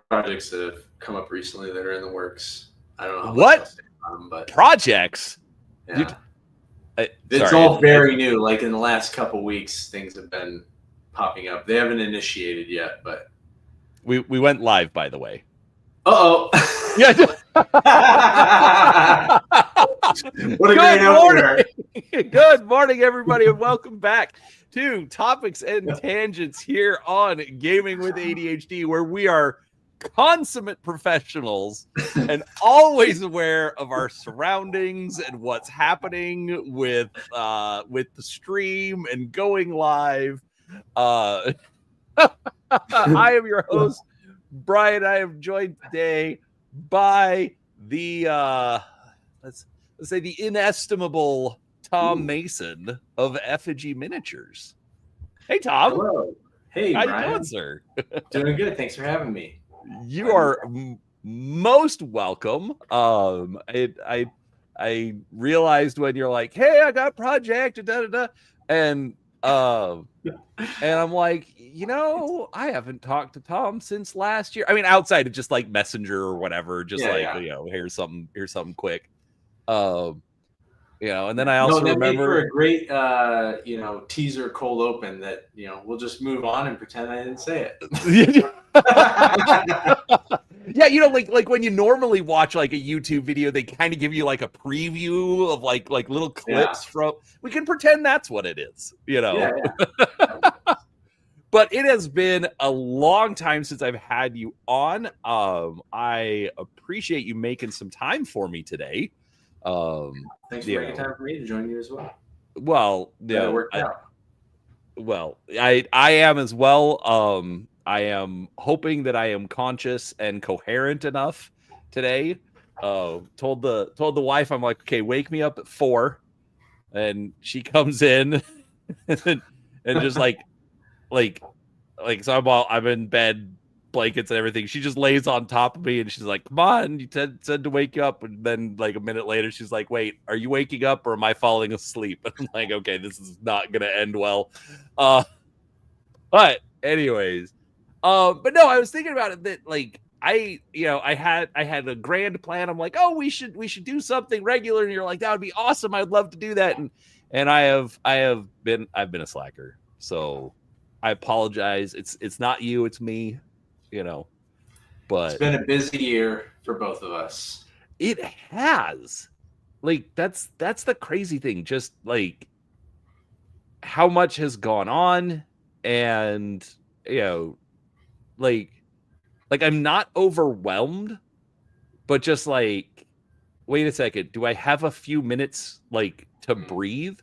projects that have come up recently that are in the works. I don't know what much I'll say about them, but projects. yeah. It's sorry, all very new. Like in the last couple weeks, things have been popping up. They haven't initiated yet, but we went live, by the way. Uh-oh. Yeah. What a great opener. Good morning, everybody, and welcome back to Topics and Tangents here on Gaming with ADHD, where we are consummate professionals and always aware of our surroundings and what's happening with the stream and going live. I am your host, Brian. I am joined today by the let's say the inestimable Tom Mason of Effigy Miniatures. Hey, Tom. Hello. Hey, how Brian. you doing, sir? Doing good. Thanks for having me. You are most welcome. I realized when you're like, "Hey, I got a project," and I'm like, I haven't talked to Tom since last year. I mean, outside of just like Messenger or whatever, just here's something quick. And then I also remember for a great teaser cold open that we'll just move on and pretend I didn't say it. Yeah, like when you normally watch like a YouTube video, they kind of give you like a preview of like little clips from. We can pretend that's what it is, Yeah. But it has been a long time since I've had you on. I appreciate you making some time for me today. Thanks for making time for me to join you as well. Well, it worked out. Well, I am as well. I am hoping that I am conscious and coherent enough today. Told the wife, I'm like, okay, wake me up at 4, and she comes in and just like so I'm in bed, blankets and everything. She just lays on top of me and she's like, come on, you said to wake you up. And then like a minute later, she's like, wait, are you waking up or am I falling asleep? And I'm like, okay, this is not gonna end well. But anyways, but no, I was thinking about it that like I had a grand plan. I'm like, oh, we should do something regular, and you're like, that would be awesome. I'd love to do that. And I've been a slacker, so I apologize. It's not you, it's me, but it's been a busy year for both of us. It has. Like that's the crazy thing, just like how much has gone on, and like I'm not overwhelmed, but just like, wait a second, do I have a few minutes like to breathe?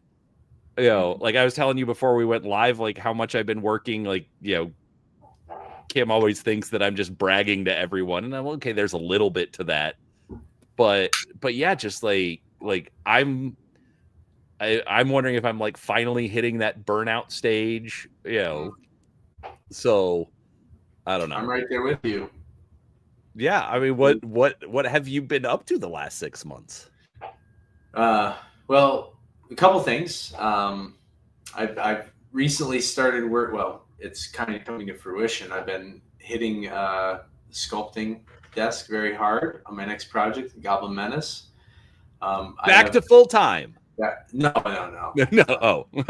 Like I was telling you before we went live, like how much I've been working, like, Kim always thinks that I'm just bragging to everyone, and I'm okay, there's a little bit to that. But yeah, just like I'm wondering if I'm like finally hitting that burnout stage, So I don't know. I'm right there with you. Yeah, I mean, what have you been up to the last 6 months? Well, a couple things. I've recently started work. Well, it's kind of coming to fruition. I've been hitting the sculpting desk very hard on my next project, Goblin Menace. Back to full time. Yeah, no. No. Oh, no.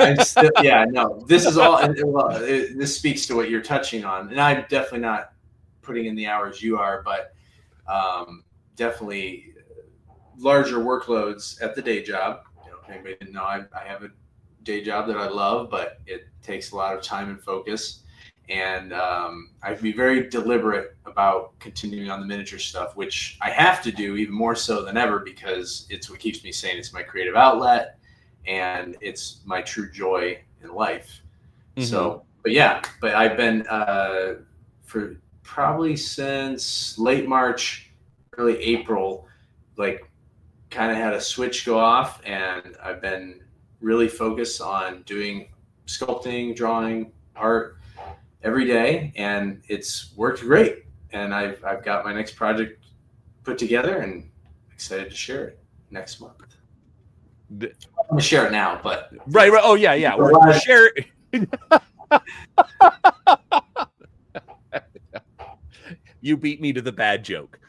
This is all. Well, this speaks to what you're touching on, and I'm definitely not putting in the hours you are, but definitely larger workloads at the day job. If anybody didn't know, I have a day job that I love, but it takes a lot of time and focus. And I have to be very deliberate about continuing on the miniature stuff, which I have to do even more so than ever because it's what keeps me sane. It's my creative outlet, and it's my true joy in life. Mm-hmm. So, but I've been for probably since late March, early April, like kind of had a switch go off, and I've been really focused on doing sculpting, drawing, art every day, and it's worked great. And I've got my next project put together, and excited to share it next month. I'm gonna share it now, but right. Oh yeah. We're share it. you beat me to the bad joke.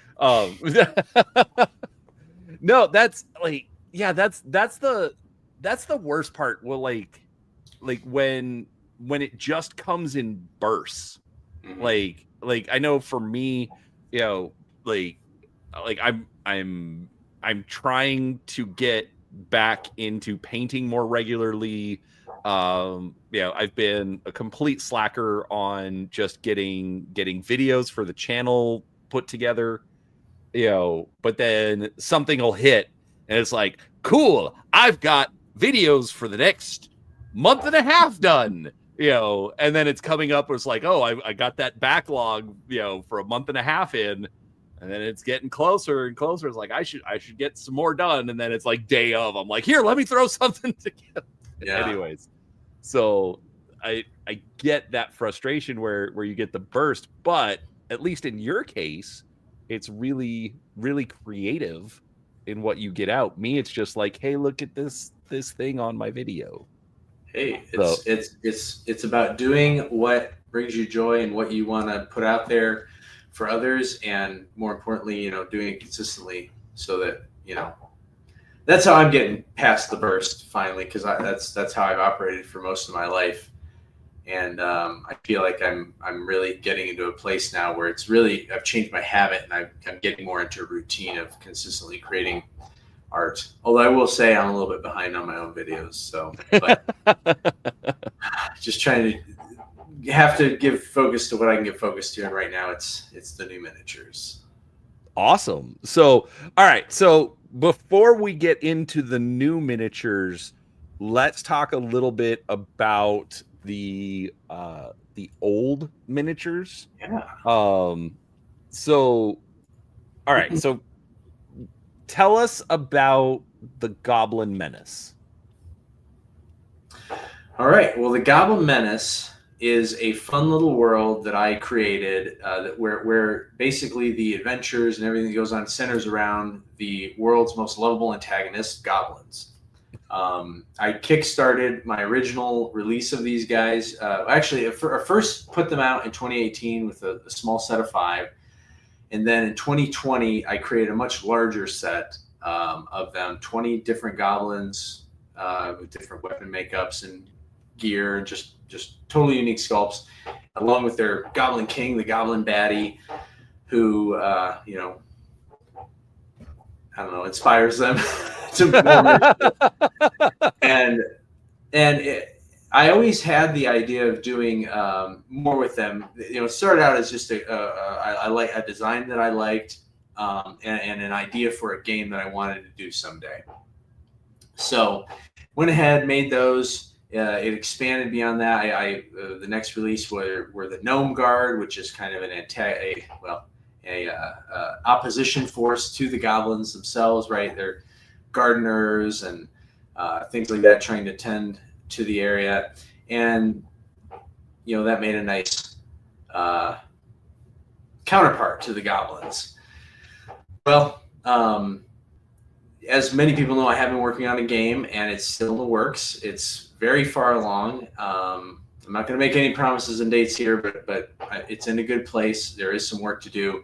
No, that's like, yeah, that's the worst part. Well, like when it just comes in bursts. Like I know for me, you know, like I'm trying to get back into painting more regularly. You know, I've been a complete slacker on just getting videos for the channel put together, you know, but then something will hit and it's like, cool, I've got videos for the next month and a half done, you know, and then it's coming up where it's like, oh, I got that backlog, you know, for a month and a half in, and then it's getting closer and closer. It's like, I should get some more done. And then it's like day of, I'm like, here, let me throw something together. Yeah. Anyways, so I get that frustration where you get the burst, but at least in your case, it's really, really creative in what you get out. Me, it's just like, hey, look at this thing on my video. Hey, it's about doing what brings you joy and what you want to put out there for others, and more importantly, you know, doing it consistently so that, you know, that's how I'm getting past the burst finally, because that's how I've operated for most of my life. And I feel like I'm really getting into a place now where it's really, I've changed my habit, and I'm getting more into a routine of consistently creating art. Although I will say I'm a little bit behind on my own videos, so but just trying to have to give focus to what I can give focus to, and right now it's the new miniatures. Awesome. So, all right. So before we get into the new miniatures, let's talk a little bit about the old miniatures. Yeah. So, all right. So tell us about the Goblin Menace. All right. Well, the Goblin Menace is a fun little world that I created, where basically the adventures and everything that goes on centers around the world's most lovable antagonist, goblins. I kickstarted my original release of these guys. Actually, I first put them out in 2018 with a small set of 5. And then in 2020, I created a much larger set of them, 20 different goblins with different weapon makeups and gear, and just totally unique sculpts, along with their Goblin King, the Goblin Baddie, who, you know, I don't know, inspires them to more. I always had the idea of doing more with them. You know, it started out as just a design that I liked, and an idea for a game that I wanted to do someday. So went ahead, made those. It expanded beyond that. The next release were the Gnome Guard, which is kind of an opposition force to the goblins themselves, right? They're gardeners and things like that, trying to tend to the area, and you know, that made a nice counterpart to the goblins. Well, as many people know, I have been working on a game, and it's still in the works. It's very far along. I'm not going to make any promises and dates here, but it's in a good place. There is some work to do,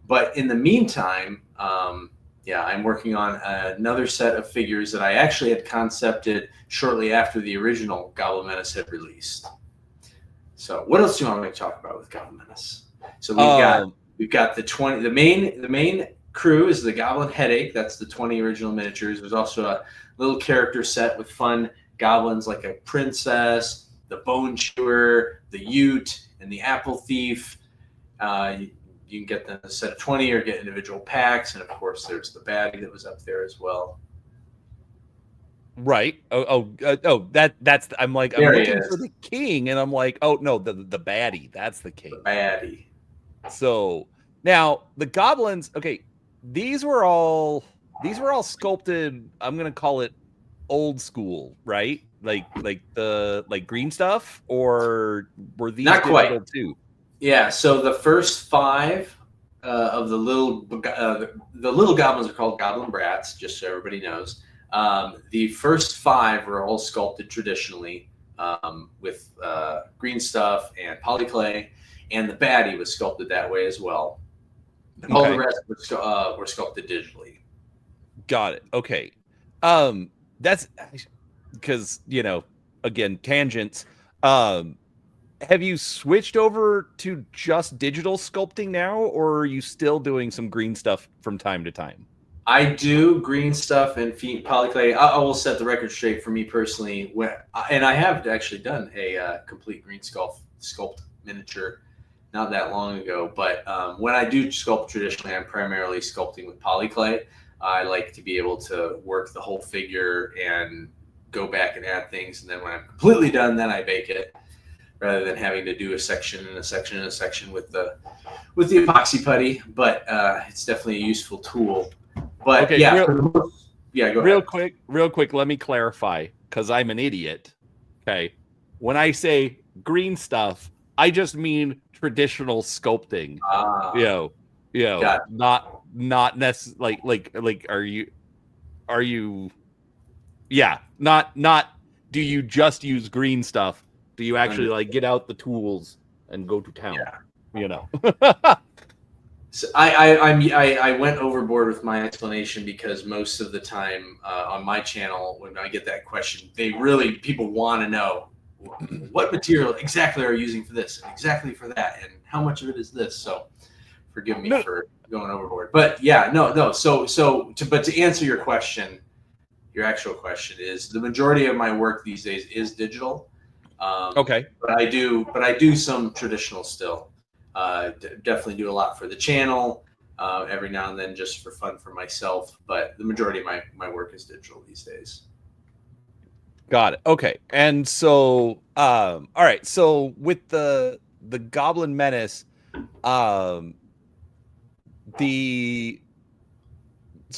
but in the meantime, I'm working on another set of figures that I actually had concepted shortly after the original Goblin Menace had released. So what else do you want me to talk about with Goblin Menace? So we've got the 20. The main crew is the Goblin Headache. That's the 20 original miniatures. There's also a little character set with fun goblins like a princess, the Bone Chewer, the Ute, and the Apple Thief. You can get them a set of 20 or get individual packs. And of course, there's the baddie that was up there as well. Right. That's, I'm like, I'm looking for the king, and I'm like, oh no, the baddie, that's the king. The baddie. So now the goblins, okay, these were all sculpted, I'm going to call it old school, right? Like green stuff, or were these not quite too? Yeah, so the first 5 of the little goblins are called Goblin Brats, just so everybody knows. The first 5 were all sculpted traditionally with green stuff and polyclay, and the baddie was sculpted that way as well. All the Okay. rest were sculpted digitally. Got it. Okay. That's because, again, tangents. Have you switched over to just digital sculpting now, or are you still doing some green stuff from time to time? I do green stuff and polyclay. I will set the record straight for me personally, and I have actually done a complete green sculpt miniature not that long ago. But when I do sculpt traditionally, I'm primarily sculpting with polyclay. I like to be able to work the whole figure and go back and add things, and then when I'm completely done, then I bake it, rather than having to do a section and a section and a section with the epoxy putty. But it's definitely a useful tool. But Okay, yeah, go ahead. Real quick, let me clarify because I'm an idiot. Okay. When I say green stuff, I just mean traditional sculpting. Got it. Not necessarily like are you not do you just use green stuff? Do you actually like get out the tools and go to town? Yeah. So I went overboard with my explanation because most of the time on my channel, when I get that question, people want to know what material exactly are you using for this and exactly for that, and how much of it is this. So forgive me for going overboard. But yeah, no. To answer your question, your actual question is the majority of my work these days is digital. Okay. But I do some traditional still. Definitely do a lot for the channel, every now and then just for fun for myself. But the majority of my work is digital these days. Got it. Okay. And so, all right. So with the Goblin Menace, so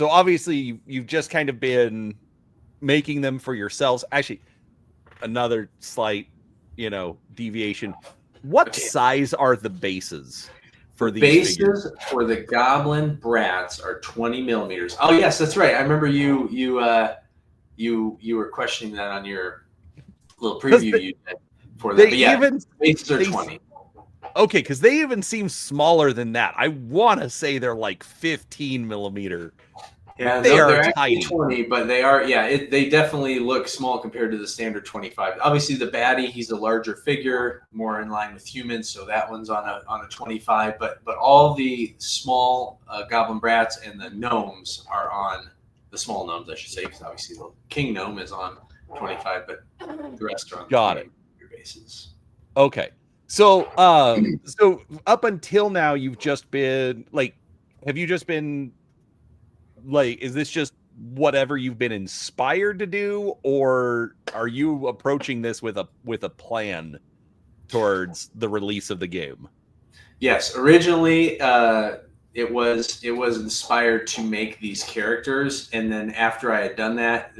obviously you've just kind of been making them for yourselves. Actually, another slight, deviation. What size are the bases for these bases figures? for the Goblin Brats are 20 millimeters. Oh yes, that's right. I remember you were questioning that on your little preview you did for that. But yeah, bases are 20. Okay, because they even seem smaller than that. I want to say they're like 15 millimeter. Yeah, they're actually 20, but they are, they definitely look small compared to the standard 25. Obviously, the baddie, he's a larger figure, more in line with humans, so that one's on a 25. But all the small Goblin Brats and the gnomes are on, the small gnomes, I should say, because obviously the King Gnome is on 25, but the rest are on Got it. bases. Okay. So, so up until now, you've just been like, have you just been like, is this just whatever you've been inspired to do, or are you approaching this with a plan towards the release of the game? Yes, originally it was inspired to make these characters, and then after I had done that,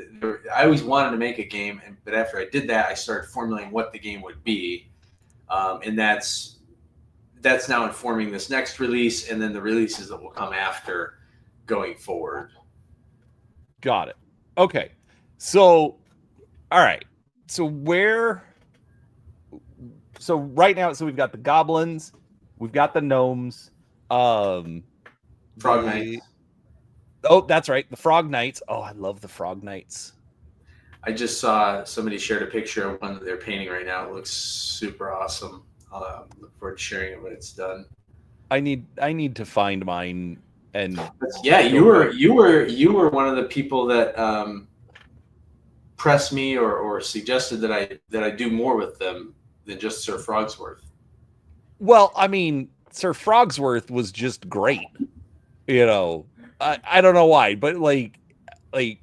I always wanted to make a game, but after I did that, I started formulating what the game would be, and that's now informing this next release, and then the releases that will come after going forward. Got it. Okay. So, all right. So right now, so we've got the goblins, we've got the gnomes, Frog Knights. Oh, that's right, the Frog Knights. Oh, I love the Frog Knights. I just saw somebody shared a picture of one that they're painting right now. It looks super awesome. I'll look forward to sharing it when it's done. I need to find mine. And yeah, you were one of the people that pressed me or suggested that I do more with them than just Sir Frogsworth. Well, I mean, Sir Frogsworth was just great. I don't know why, but like I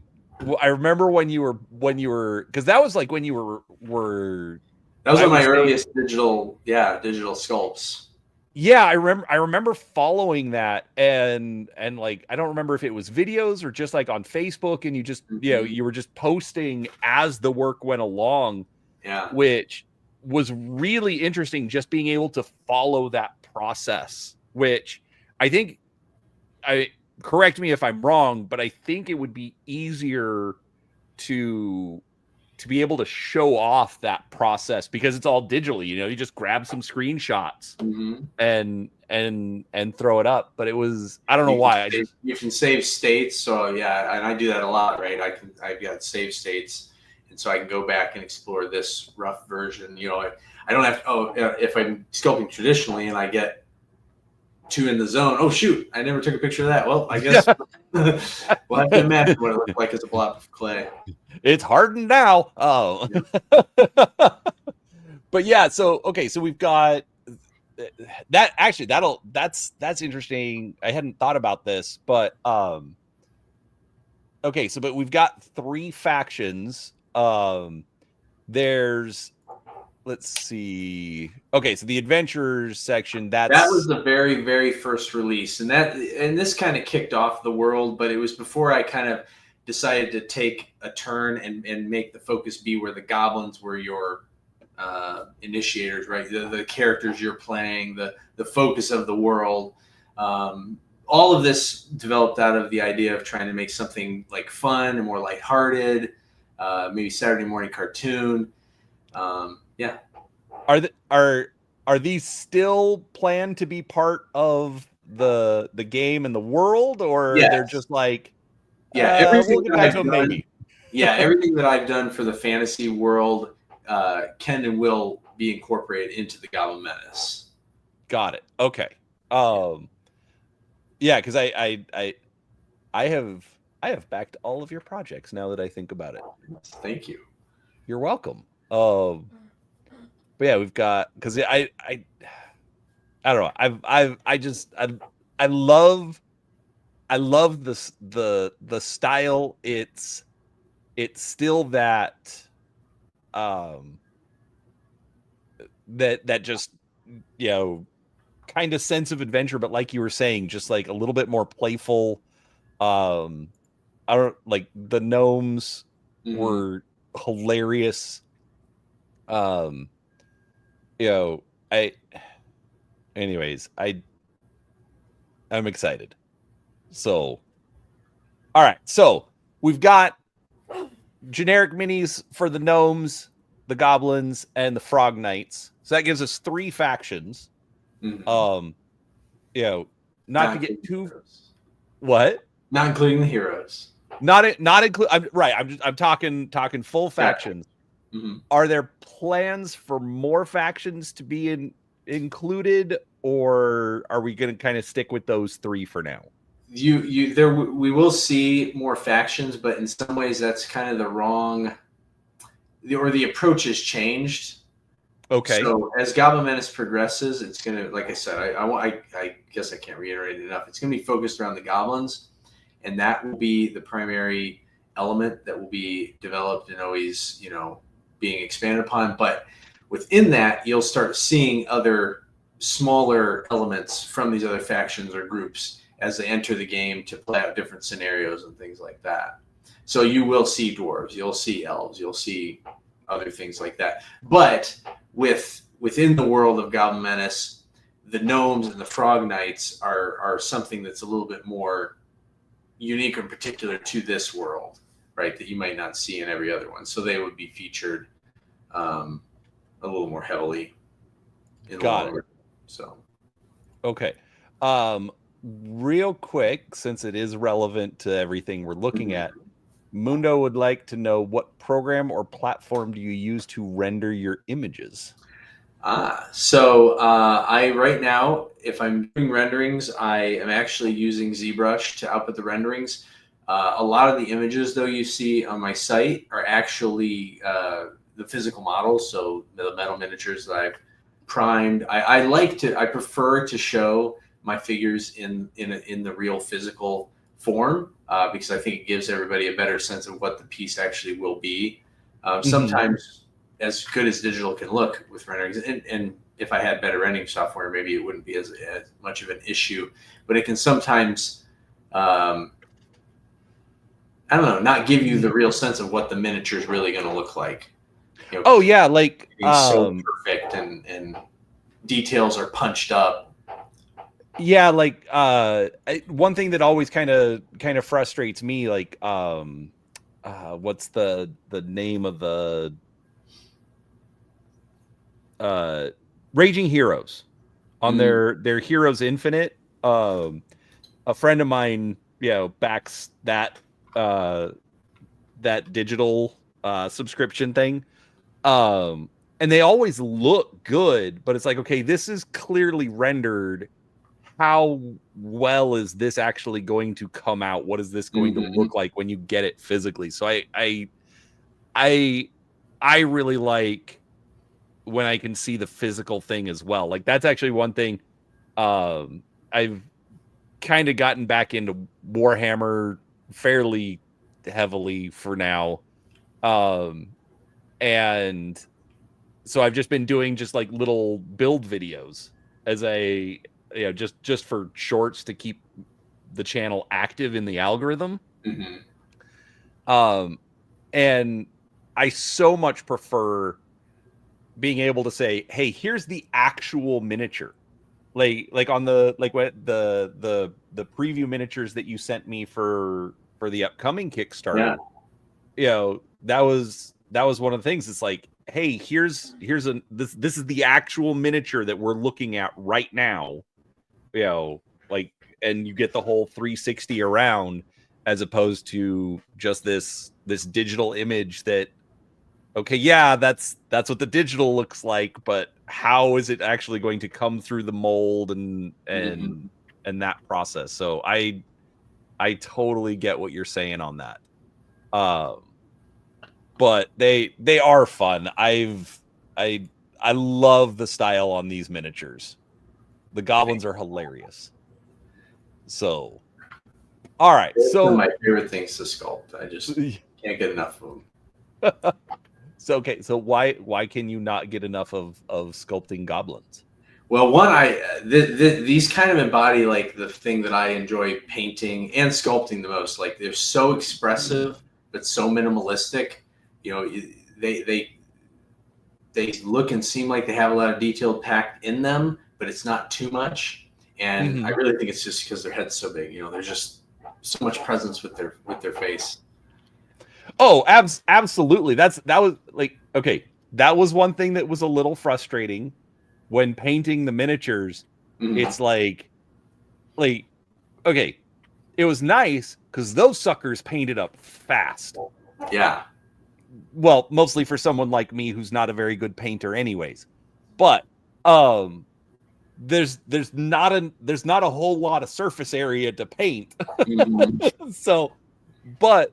remember when you were because that was like when you were that was one of my earliest digital sculpts. Yeah, I remember following that, and like I don't remember if it was videos or just like on Facebook, and you just you were just posting as the work went along. Yeah, which was really interesting, just being able to follow that process. Which I think, correct me if I'm wrong, but I think it would be easier to to be able to show off that process, because it's all digital, you just grab some screenshots and throw it up. But it was, I don't know why. You can save states. So yeah, and I do that a lot, right? I've got save states. And so I can go back and explore this rough version. I don't have to, if I'm sculpting traditionally and I get 2 in the zone, oh shoot, I never took a picture of that. Well, I guess we'll have to imagine what it looks like as a blob of clay. It's hardened now. Oh. Yeah. But yeah, so we've got that. Actually, that's interesting. I hadn't thought about this, but okay, but we've got 3 factions. There's, let's see. Okay, so the adventurers section, that was the very, very first release, and this kind of kicked off the world, but it was before I kind of decided to take a turn and make the focus be where the goblins were your initiators, right? The characters you're playing, the focus of the world. All of this developed out of the idea of trying to make something like fun and more lighthearted, maybe Saturday morning cartoon. Yeah. Are these still planned to be part of the game and the world, or they're just like, everything that I've done, maybe. Everything that I've done for the fantasy world can and will be incorporated into the Goblin Menace. Got it. Okay. Yeah, because I have backed all of your projects now that I think about it. Thank you. You're welcome. But yeah, we've got, because I don't know. I love the style. It's still that that just, kind of sense of adventure, but like you were saying, just like a little bit more playful. I don't, like, the gnomes were hilarious. I'm excited. So, all right. So we've got generic minis for the gnomes, the goblins, and the frog knights. So that gives us 3 factions. Not to get too heroes. What? Not including the heroes. Not include. I'm talking full factions. Are there plans for more factions to be included, or are we going to kind of stick with those 3 for now? We will see more factions, but in some ways that's kind of the wrong, or the approach has changed. Okay. So as Goblin Menace progresses, it's going to, like I said, I guess I can't reiterate it enough. It's going to be focused around the goblins, and that will be the primary element that will be developed and always, being expanded upon. But within that, you'll start seeing other smaller elements from these other factions or groups as they enter the game to play out different scenarios and things like that. So you will see dwarves, you'll see elves, you'll see other things like that. But within the world of Goblin Menace, the gnomes and the frog knights are something that's a little bit more unique and particular to this world, right? That you might not see in every other one. So they would be featured a little more heavily in the world. So, okay. Real quick, since it is relevant to everything we're looking at, Mundo would like to know, what program or platform do you use to render your images? I right now, if I'm doing renderings, I am actually using ZBrush to output the renderings. A lot of the images, though, you see on my site are actually the physical models, so the metal miniatures that I've primed. I prefer to show my figures in the real physical form, because I think it gives everybody a better sense of what the piece actually will be. Sometimes, as good as digital can look with renderings, and if I had better rendering software, maybe it wouldn't be as much of an issue. But it can sometimes, I don't know, not give you the real sense of what the miniature is really going to look like. Like so perfect and details are punched up. Yeah, like one thing that always kind of frustrates me, like what's the name of the Raging Heroes on their Heroes Infinite. A friend of mine, backs that that digital subscription thing. And they always look good, but it's like, okay, this is clearly rendered. How well is this actually going to come out? What is this going to look like when you get it physically? So I really like when I can see the physical thing as well. Like that's actually one thing. I've kind of gotten back into Warhammer fairly heavily for now. And so I've just been doing just like little build videos as just for shorts to keep the channel active in the algorithm. And I so much prefer being able to say, hey, here's the actual miniature. Like on the preview miniatures that you sent me for the upcoming Kickstarter. That was one of the things. It's like, hey, here's this is the actual miniature that we're looking at right now. And you get the whole 360 around, as opposed to just this digital image that, okay, yeah, that's what the digital looks like, but how is it actually going to come through the mold and that process? So I totally get what you're saying on that. But they are fun. I love the style on these miniatures. The goblins are hilarious. So, all right. So one of my favorite things to sculpt. I just can't get enough of them. So okay, so why can you not get enough of sculpting goblins? Well, these kind of embody like the thing that I enjoy painting and sculpting the most. Like they're so expressive but so minimalistic. They look and seem like they have a lot of detail packed in them, but it's not too much. And I really think it's just because their head's so big. There's just so much presence with their face. Oh, absolutely. That was like, okay, that was one thing that was a little frustrating when painting the miniatures. It's like, okay, it was nice because those suckers painted up fast. Yeah. Well, mostly for someone like me who's not a very good painter anyways. But there's not a whole lot of surface area to paint. So, but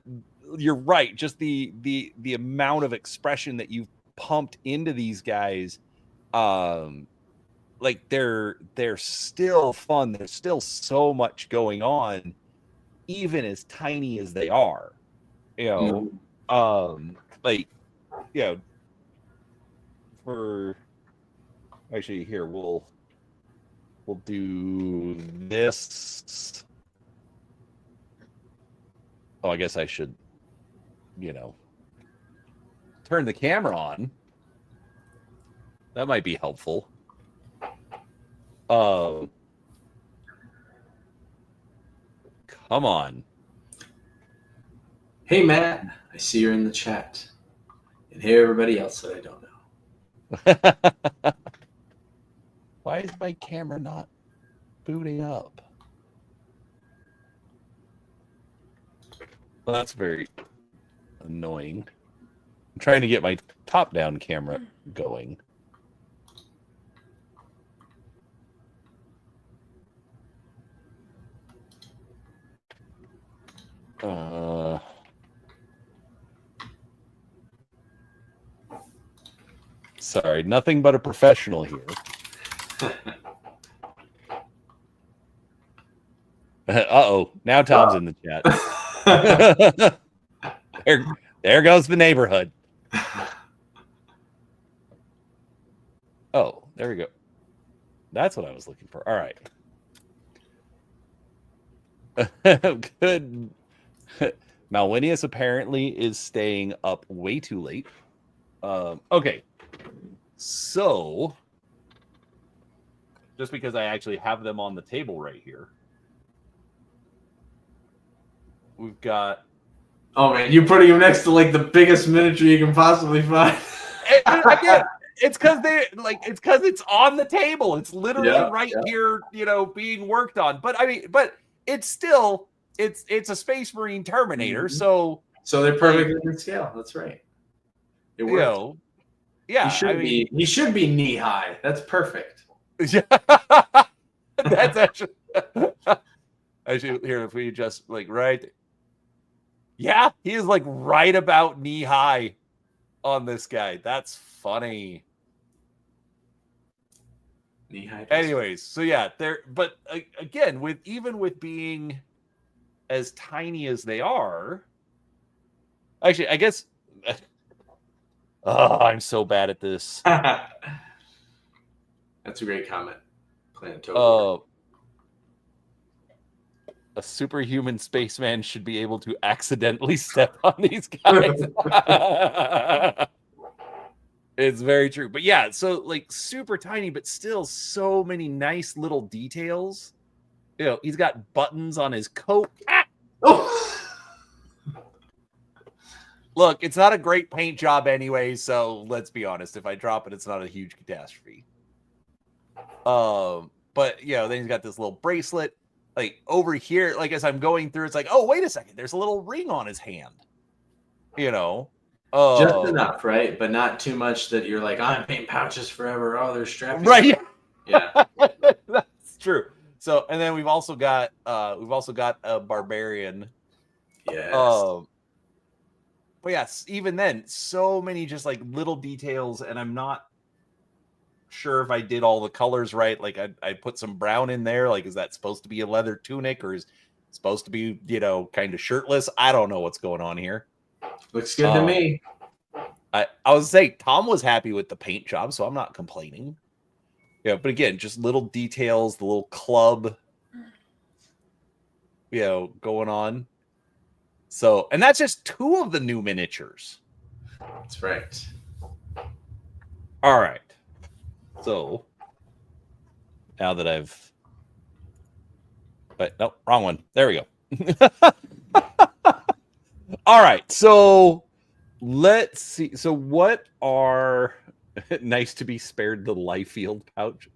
you're right, just the amount of expression that you've pumped into these guys, like they're still fun. There's still so much going on, even as tiny as they are. For actually, here we'll do this. Oh, I guess I should turn the camera on. That might be helpful. Come on. Hey, Matt. I see you're in the chat. And hey, everybody else that I don't know. Why is my camera not booting up? Well, that's very annoying. I'm trying to get my top-down camera going. Sorry, nothing but a professional here. Uh-oh, now Tom's in the chat. There goes the neighborhood. Oh, there we go. That's what I was looking for. All right. Good. Malwinius apparently is staying up way too late. Okay. So, just because I actually have them on the table right here, we've got... Oh man, you're putting him next to like the biggest miniature you can possibly find. Again, it's because it's on the table. It's literally here, being worked on. But I mean, it's still it's a Space Marine Terminator, so they're perfectly in scale. That's right. It works. Yeah, he should be knee high. That's perfect. That's actually here if we just right. Yeah, he is like right about knee high on this guy. That's funny. Knee high. Anyways, so yeah, but again, with being as tiny as they are, actually, I guess. Oh, I'm so bad at this. That's a great comment. A superhuman spaceman should be able to accidentally step on these guys. It's very true. But yeah, so like super tiny, but still so many nice little details. He's got buttons on his coat. Oh! Look, it's not a great paint job anyway, so let's be honest. If I drop it, it's not a huge catastrophe. But then he's got this little bracelet. Like over here, like as I'm going through, it's like, oh, wait a second, there's a little ring on his hand. Just enough, right? But not too much that you're like, I'm paint pouches forever. Oh, they're strapping. Right. Yeah. That's true. So, and then we've also got a barbarian. Yes. But yes, even then, so many just like little details, and I'm not sure if I did all the colors right. Like I put some brown in there. Like, is that supposed to be a leather tunic, or is it supposed to be, kind of shirtless? I don't know what's going on here. Looks good to me. I was saying Tom was happy with the paint job, so I'm not complaining. Yeah, but again, just little details, the little club, going on. So, and that's just 2 of the new miniatures. That's right. All right. So, now that no, wrong one. There we go. All right. So, let's see. So, what are nice to be spared the Liefeld pouches?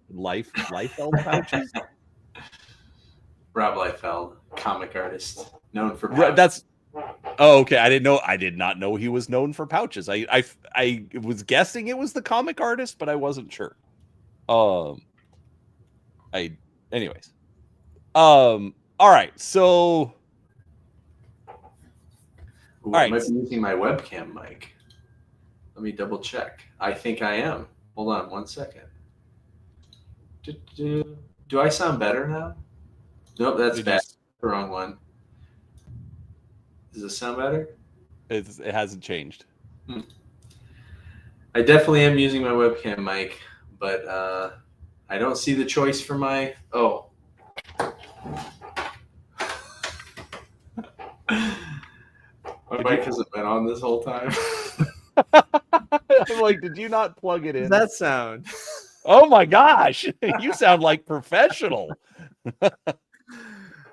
Rob Liefeld, comic artist, known for pouches. That's okay. I did not know he was known for pouches. I was guessing it was the comic artist, but I wasn't sure. Anyways. All right. So Ooh, all right. I might be using my webcam mic. Let me double check. I think I am. Hold on 1 second. Do I sound better now? Nope, that's bad. The wrong one. Does it sound better? It hasn't changed. I definitely am using my webcam mic, but I don't see the choice for my... Oh. My mic hasn't been on this whole time. I'm like, did you not plug it in? That sound. Oh my gosh. You sound like professional.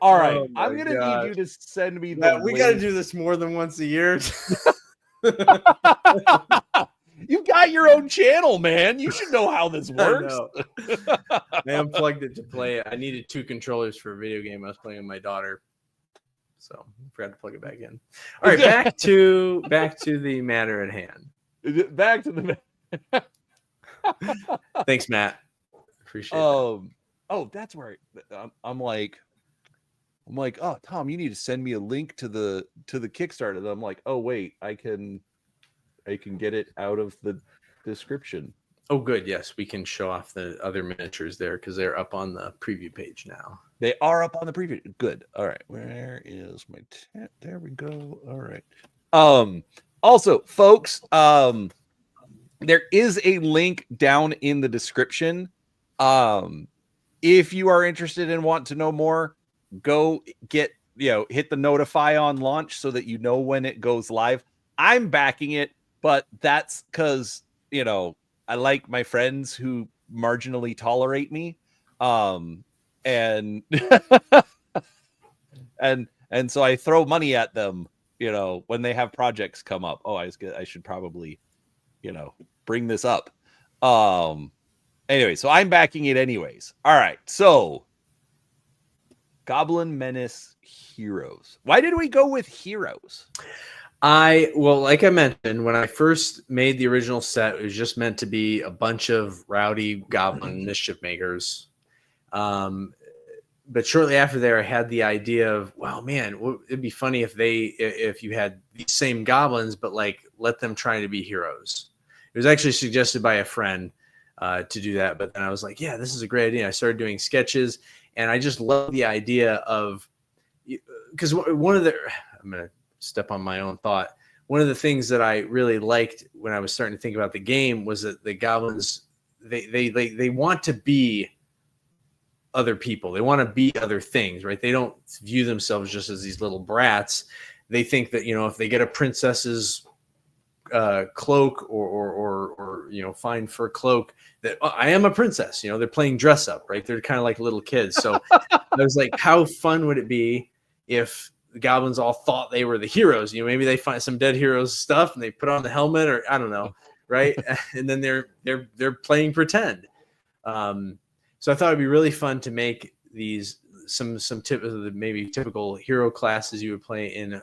All right. Oh I'm going to need you to send me the we got to do this more than once a year. You've got your own channel, man. You should know how this works. I unplugged it to play it. I needed 2 controllers for a video game I was playing with my daughter. So I forgot to plug it back in. All right, back to the matter at hand. Back to the Thanks, Matt. Appreciate it. Oh, that's where I'm like, oh, Tom, you need to send me a link to the Kickstarter. And I'm like, oh wait, I can get it out of the description. Oh, good. Yes, we can show off the other miniatures there because they're up on the preview page now. They are up on the preview. Good. All right. Where is my there we go. All right. Also, folks, there is a link down in the description. If you are interested and want to know more, go get, hit the notify on launch so that you know when it goes live. I'm backing it, but that's because, I like my friends who marginally tolerate me. And and so I throw money at them, when they have projects come up. Oh, I should probably, bring this up. Anyway, so I'm backing it anyways. All right, so Goblin Menace Heroes. Why did we go with Heroes? Like I mentioned, when I first made the original set, it was just meant to be a bunch of rowdy goblin mischief makers. But shortly after there, I had the idea of, wow, man, it'd be funny if you had these same goblins, but like let them try to be heroes. It was actually suggested by a friend to do that, but then I was like, yeah, this is a great idea. I started doing sketches, and I just love the idea of, because I'm gonna step on my own thought. One of the things that I really liked when I was starting to think about the game was that the goblins, they want to be other people. They want to be other things, right? They don't view themselves just as these little brats. They think that, if they get a princess's cloak or fine fur cloak, that I am a princess. They're playing dress up, right? They're kind of like little kids. So I was like, how fun would it be if the goblins all thought they were the heroes? Maybe they find some dead heroes stuff and they put on the helmet, or I don't know, right? And then they're playing pretend. So I thought it'd be really fun to make these some maybe typical hero classes you would play in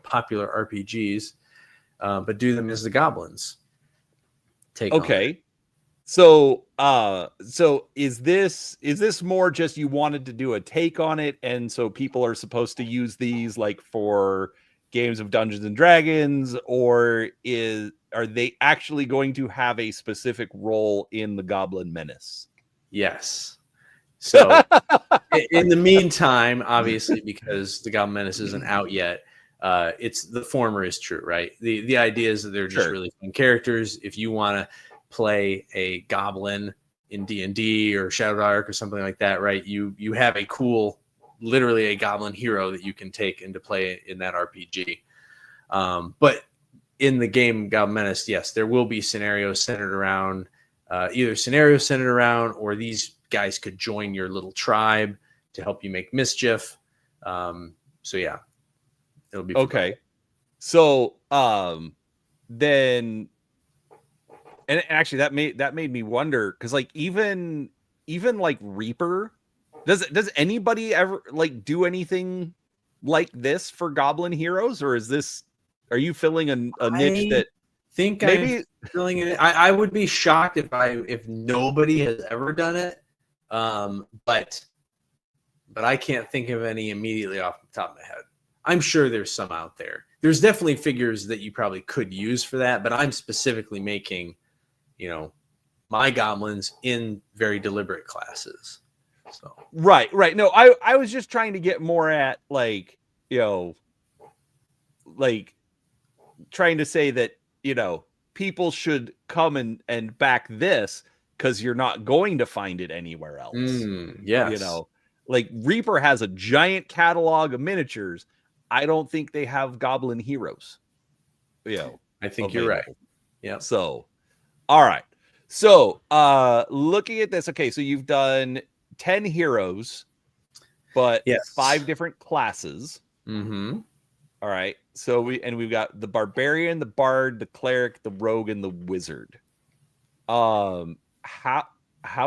popular RPGs, but do them as the goblins. Okay. So is this more just you wanted to do a take on it, and so people are supposed to use these like for games of Dungeons and Dragons, or are they actually going to have a specific role in the Goblin Menace? Yes. So in the meantime, obviously, because the Goblin Menace isn't out yet, it's the former is true, right? The idea is that they're just really fun characters. If you want to play a goblin in D&D or Shadow Dark or something like that, right? You have a cool, literally a goblin hero that you can take into play in that RPG. But in the game Goblin Menace, yes, there will be scenarios centered around or these guys could join your little tribe to help you make mischief. So yeah, it'll be okay. Fun. So then, and actually that made me wonder, because like even like Reaper, does anybody ever like do anything like this for Goblin Heroes, or are you filling a niche that think maybe I'm filling it? I would be shocked if nobody has ever done it, but I can't think of any immediately off the top of my head. I'm sure there's some out there. There's definitely figures that you probably could use for that, but I'm specifically making, my goblins in very deliberate classes. So right. No, I was just trying to get more at like, like trying to say that, people should come and back this because you're not going to find it anywhere else. Yes. Like Reaper has a giant catalog of miniatures. I don't think they have Goblin Heroes. I think you're right. Yeah. So, all right. So, looking at this, okay, so you've done 10 heroes, but 5 different classes. Mm-hmm. All right. So we've got the barbarian, the bard, the cleric, the rogue, and the wizard. How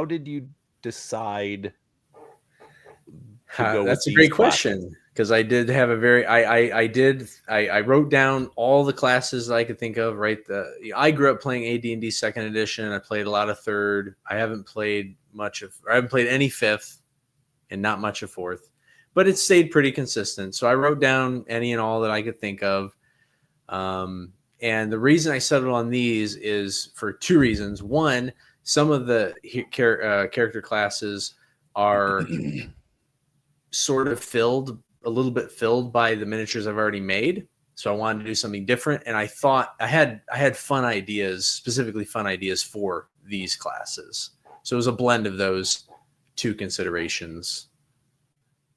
did you decide to go that's with a great classes? question, because I did have a very I wrote down all the classes that I could think of, right? I grew up playing AD&D second edition. I played a lot of third. I haven't played any fifth and not much of fourth, but it stayed pretty consistent. So I wrote down any and all that I could think of. And the reason I settled on these is for 2 reasons. One, some of the character classes are sort of a little bit filled by the miniatures I've already made. So I wanted to do something different. And I thought I had fun ideas, specifically fun ideas for these classes. So it was a blend of those 2 considerations.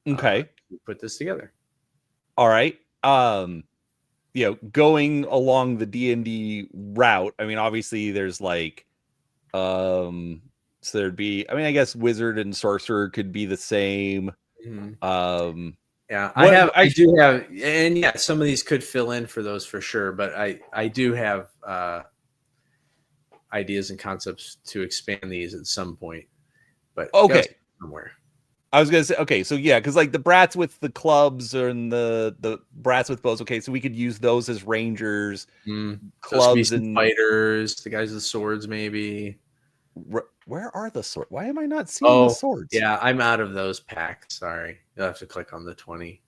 Okay. Put this together. All right. Going along the D&D route, I mean, obviously there's like, so there'd be, I mean, I guess wizard and sorcerer could be the same. Mm-hmm. Yeah, What- I do have, and yeah, some of these could fill in for those for sure. But I do have ideas and concepts to expand these at some point. But Okay. somewhere. I was gonna say, okay, so yeah, because like the brats with the clubs and the brats with bows. Okay, so we could use those as rangers, Those could be clubs, some and fighters, the guys with swords, maybe. where are the swords? Why am I not seeing the swords? Yeah, I'm out of those packs. Sorry, you'll have to click on the 20.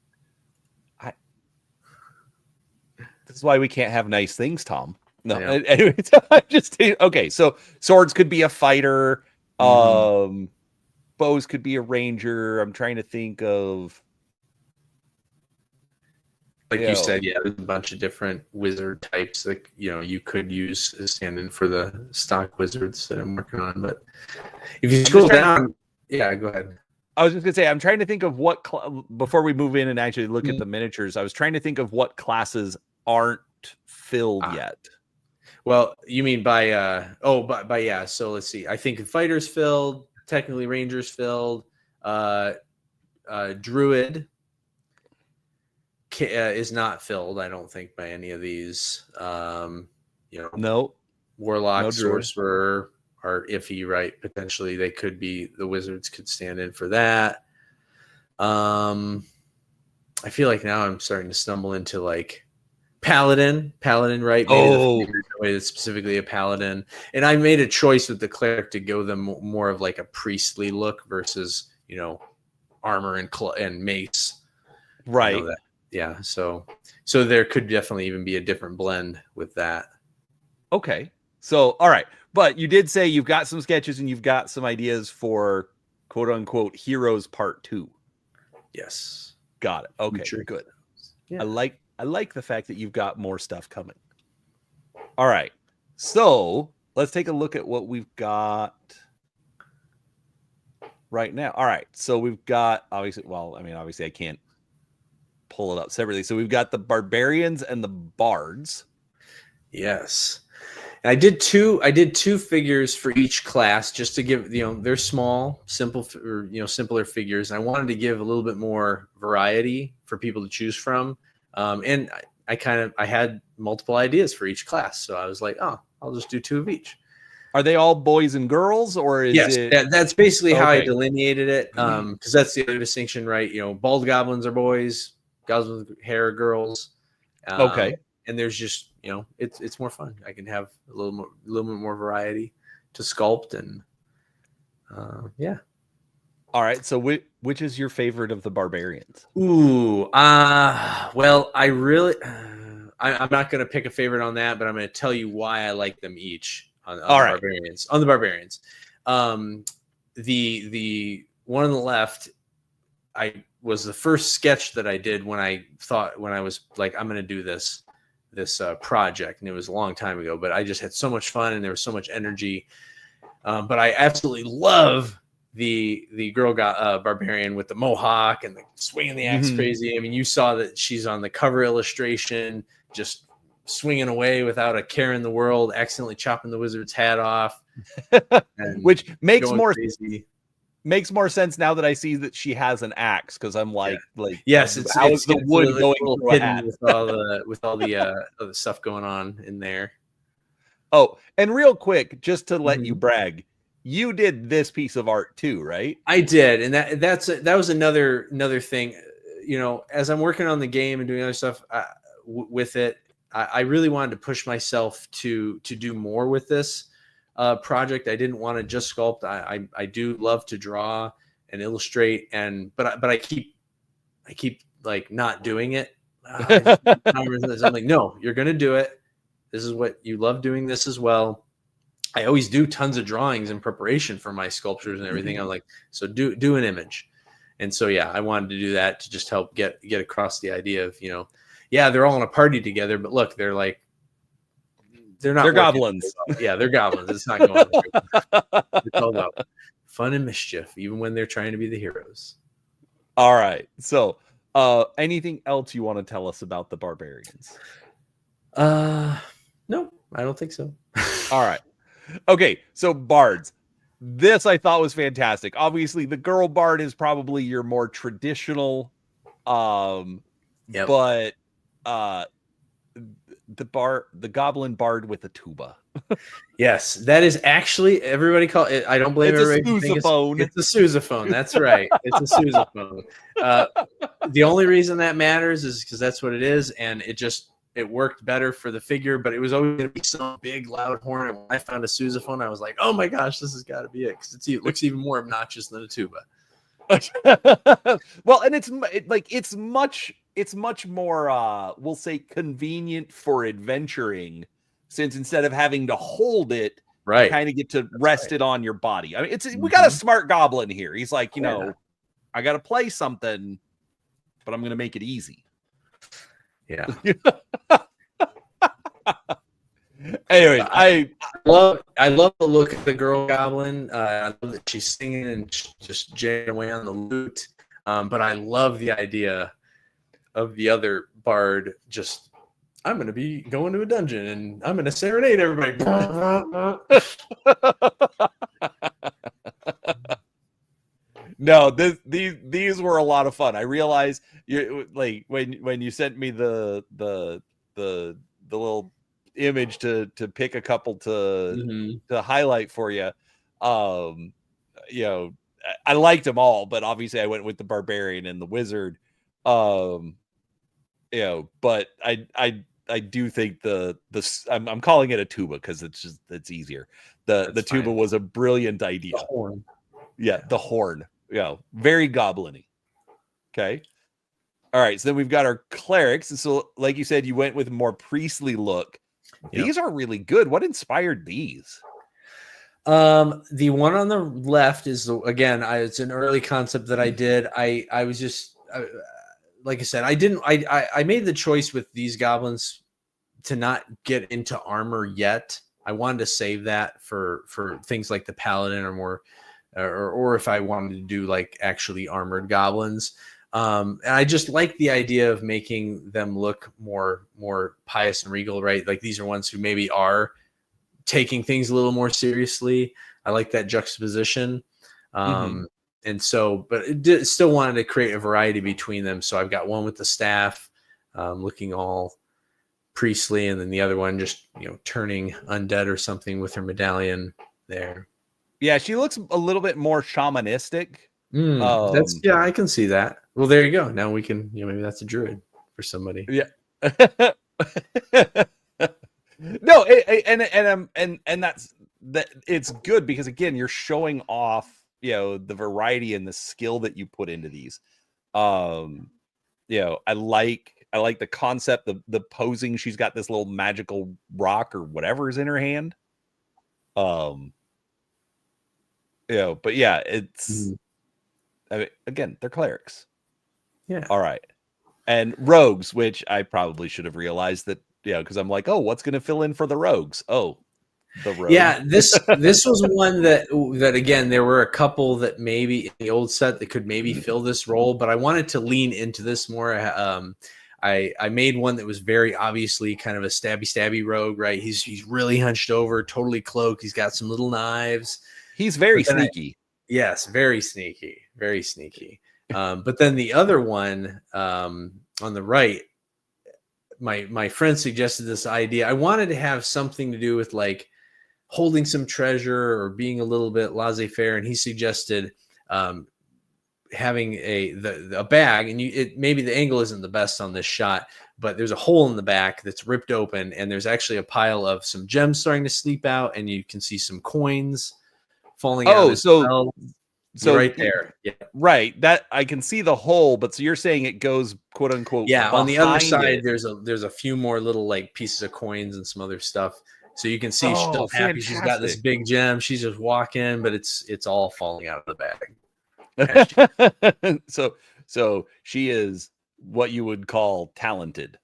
This is why we can't have nice things, Tom. No, Yeah. anyway, I'm just okay. So swords could be a fighter. Mhm. Bows could be a ranger. I'm trying to think of, Like you said, yeah, there's a bunch of different wizard types that you could use as stand-in for the stock wizards that I'm working on. But if you scroll down, yeah, go ahead. I was just gonna say, I'm trying to think of what before we move in and actually look at Mhm. the miniatures. I was trying to think of what classes aren't filled yet. Well, you mean by by yeah. So let's see. I think fighters filled, technically rangers filled, druid is not filled. I don't think by any of these. No, warlock, no druid. sorcerer are iffy, right? Potentially, they could be the wizards could stand in for that. I feel like now I'm starting to stumble into like paladin, right? Maybe the way that's specifically a paladin. And I made a choice with the cleric to go them more of like a priestly look versus armor and mace, right? Yeah, so there could definitely even be a different blend with that. Okay, so all right, but you did say you've got some sketches and you've got some ideas for "quote unquote" Heroes Part 2. Yes, got it. Okay, good. Yeah. I like the fact that you've got more stuff coming. All right, so let's take a look at what we've got right now. All right, so we've got obviously I can't pull it up separately. So we've got the barbarians and the bards. Yes. And I did two figures for each class just to give, they're small, simple, or, simpler figures. And I wanted to give a little bit more variety for people to choose from. And I had multiple ideas for each class. So I was like, oh, I'll just do two of each. Are they all boys and girls, or is it? That's basically how I delineated it. Because that's the other distinction, right? Bald goblins are boys, goblins with hair are girls. And there's just, it's more fun. I can have a little bit more variety to sculpt and yeah. All right. So which is your favorite of the barbarians? Ooh, well, I really, I'm not going to pick a favorite on that, but I'm going to tell you why I like them each on the barbarians. On the barbarians, the one on the left, was the first sketch that I did when I was like, I'm going to do this project, and it was a long time ago, but I just had so much fun and there was so much energy. But I absolutely love the girl barbarian with the mohawk and the swinging the axe crazy. I mean, you saw that she's on the cover illustration, just swinging away without a care in the world, accidentally chopping the wizard's hat off, which makes more sense now that I see that she has an axe, because I'm like, yes, how is the wood going through a hat? with all the stuff going on in there. Oh, and real quick, just to let you brag, you did this piece of art too, right? I did, and that was another thing. As I'm working on the game and doing other stuff with it, I really wanted to push myself to do more with this project. I didn't want to just sculpt. I do love to draw and illustrate, but I keep like not doing it. I'm like, no, you're gonna do it. This is what you love doing this as well. I always do tons of drawings in preparation for my sculptures and everything. I'm like, so do an image. And so, yeah, I wanted to do that to just help get across the idea of, they're all in a party together, but look, they're goblins. Yeah, they're goblins. It's not going. It's all about fun and mischief, even when they're trying to be the heroes. All right. So, anything else you want to tell us about the barbarians? No, I don't think so. All right. Okay. So bards. This I thought was fantastic. Obviously, the girl bard is probably your more traditional Yep. But the goblin bard with the tuba. Yes, that is actually everybody call it. I don't blame It's a everybody. sousaphone. It's a sousaphone. That's right. It's a sousaphone. The only reason that matters is because that's what it is, and it worked better for the figure. But it was always going to be some big loud horn. And when I found a sousaphone, I was like, "Oh my gosh, this has got to be it!" Because it looks even more obnoxious than a tuba. Well, and it's much more we'll say convenient for adventuring, since instead of having to hold it, Right, you kind of get to rest it on your body. I mean, we got a smart goblin here. He's like, I got to play something, but I'm going to make it easy. Yeah. Anyway, I love the look of the girl goblin. I love that she's singing and just jamming away on the lute. But I love the idea of the other bard just, I'm going to be going to a dungeon and I'm going to serenade everybody. No, these were a lot of fun. I realized like when you sent me the little image to pick a couple to highlight for you. I liked them all, but obviously I went with the barbarian and the wizard. But I do think I'm calling it a tuba because it's easier. The tuba was a brilliant idea. The horn. Yeah, the horn. Very goblin-y. Okay. All right, so then we've got our clerics. And so, like you said, you went with a more priestly look. Yep. These are really good. What inspired these? The one on the left is it's an early concept that I did. I was just like I said, I made the choice with these goblins to not get into armor yet. I wanted to save that for things like the paladin or more, or if I wanted to do like actually armored goblins. And I just like the idea of making them look more pious and regal, right? Like these are ones who maybe are taking things a little more seriously. I like that juxtaposition. And so, but still wanted to create a variety between them. So I've got one with the staff, looking all priestly, and then the other one just, turning undead or something with her medallion there. Yeah, she looks a little bit more shamanistic. I can see that. Well, there you go. Now we can, maybe that's a druid for somebody. Yeah. No, and that's that. It's good because again, you're showing off, the variety and the skill that you put into these. I like the concept, the posing. She's got this little magical rock or whatever is in her hand. But yeah, it's. I mean, again, they're clerics. Yeah. All right. And rogues, which I probably should have realized that, because I'm like, oh, what's going to fill in for the rogues? Oh, the rogue. Yeah, this was one that again, there were a couple that maybe in the old set that could maybe fill this role, but I wanted to lean into this more. I made one that was very obviously kind of a stabby rogue, right? He's really hunched over, totally cloaked. He's got some little knives. He's very sneaky. Yes, very sneaky, very sneaky. But then the other one on the right, my friend suggested this idea. I wanted to have something to do with like holding some treasure or being a little bit laissez-faire, and he suggested having a bag, and maybe the angle isn't the best on this shot, but there's a hole in the back that's ripped open, and there's actually a pile of some gems starting to sleep out, and you can see some coins falling out. So right there. Yeah. Right. That I can see the hole, but so you're saying it goes quote unquote. Yeah. On the other side, there's a few more little like pieces of coins and some other stuff. So you can see she's so happy. Fantastic. She's got this big gem. She's just walking, but it's all falling out of the bag. So she is what you would call talented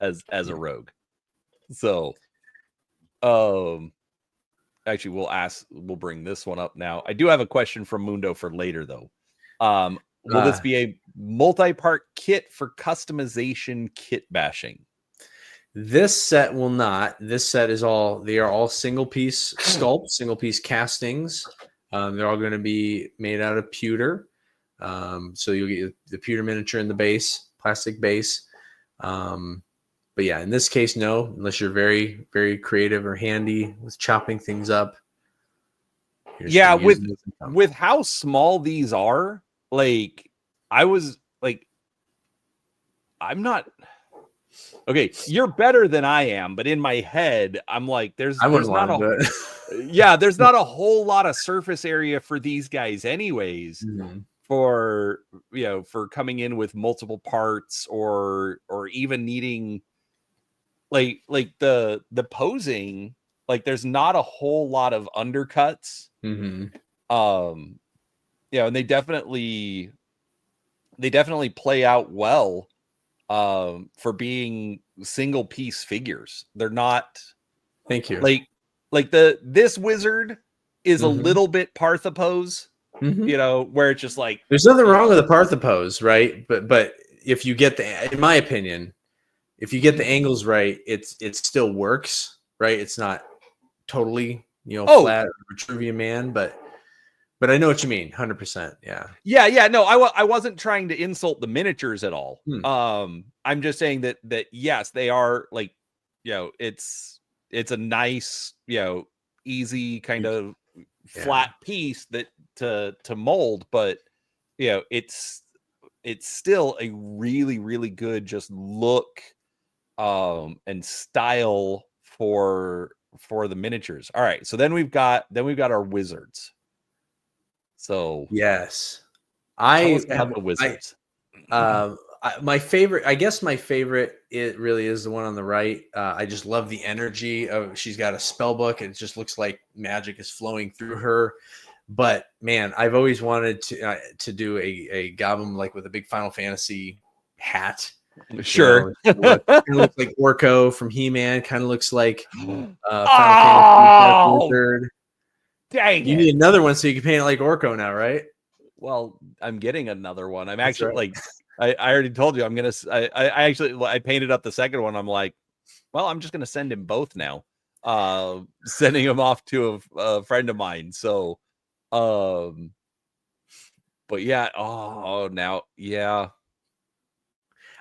as a rogue. So, actually, we'll bring this one up now. I do have a question from Mundo for later, though. Will this be a multi-part kit for customization kit bashing? This set will not. This set they are all single piece sculpts, single piece castings. They're all going to be made out of pewter. So you'll get the pewter miniature in the base, plastic base. But yeah, in this case, no, unless you're very, very creative or handy with chopping things up. Yeah, with how small these are, like I was like, I'm not okay. You're better than I am, but in my head, I'm like, there's not a whole lot of surface area for these guys, anyways. Mm-hmm. For for coming in with multiple parts or even needing like the posing, like there's not a whole lot of undercuts. Mm-hmm. And they definitely play out well for being single piece figures. They're not, thank you, like this wizard is a little bit Parthopose. Where it's just like there's nothing wrong with the Parthopose, right? But if you get in my opinion, if you get the angles right, it still works, right? It's not totally flat Vitruvian Man, but I know what you mean, 100%. Yeah. No, I wasn't trying to insult the miniatures at all. I'm just saying that yes, they are like, it's a nice, easy kind of flat piece that to mold, but it's still a really, really good just look and style for the miniatures. All right, so then we've got our wizards. So yes, I have the wizards. My favorite, it really is the one on the right. I just love the energy of, she's got a spell book and it just looks like magic is flowing through her. But man, I've always wanted to do a goblin like with a big Final Fantasy hat. Sure. Kind of looks like Orko from He-Man. Kind of looks like Final Fantasy Third. Dang, you need another one so you can paint it like Orko now, right? Well, I'm getting another one. I'm actually like, I already told you I'm gonna. I painted up the second one. I'm like, well, I'm just gonna send him both now. Sending him off to a friend of mine. So, but yeah.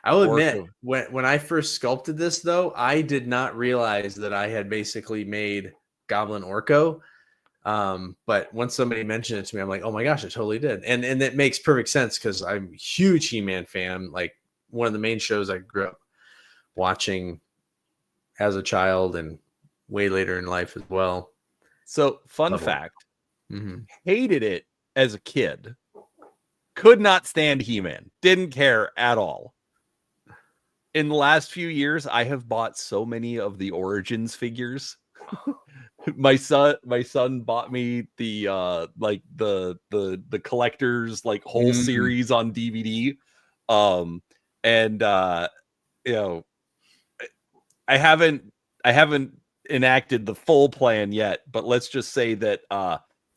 I will admit, when I first sculpted this, though, I did not realize that I had basically made Goblin Orko. But once somebody mentioned it to me, I'm like, oh my gosh, I totally did. And it makes perfect sense because I'm a huge He-Man fan. Like one of the main shows I grew up watching as a child and way later in life as well. So fun fact, hated it as a kid. Could not stand He-Man. Didn't care at all. In the last few years, I have bought so many of the Origins figures. my son bought me the the collectors like whole series on DVD. I haven't enacted the full plan yet, but let's just say that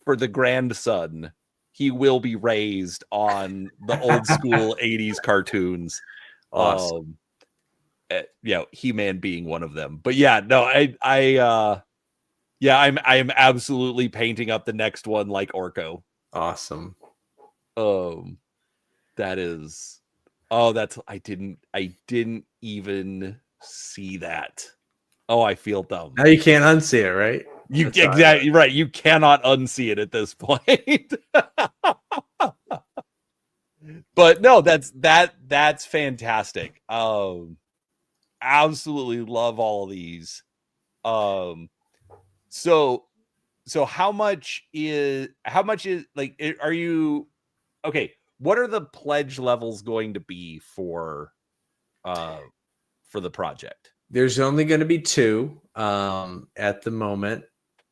for the grandson, he will be raised on the old school 80s cartoons. Awesome. He-Man being one of them. But yeah, no, I am absolutely painting up the next one like Orko. Awesome. That is, I didn't even see that. Oh, I feel dumb. Now you can't unsee it, right? Exactly right. You cannot unsee it at this point. But no, that's fantastic. Absolutely love all of these. So how much is like, are you okay? What are the pledge levels going to be for the project? There's only going to be 2 at the moment.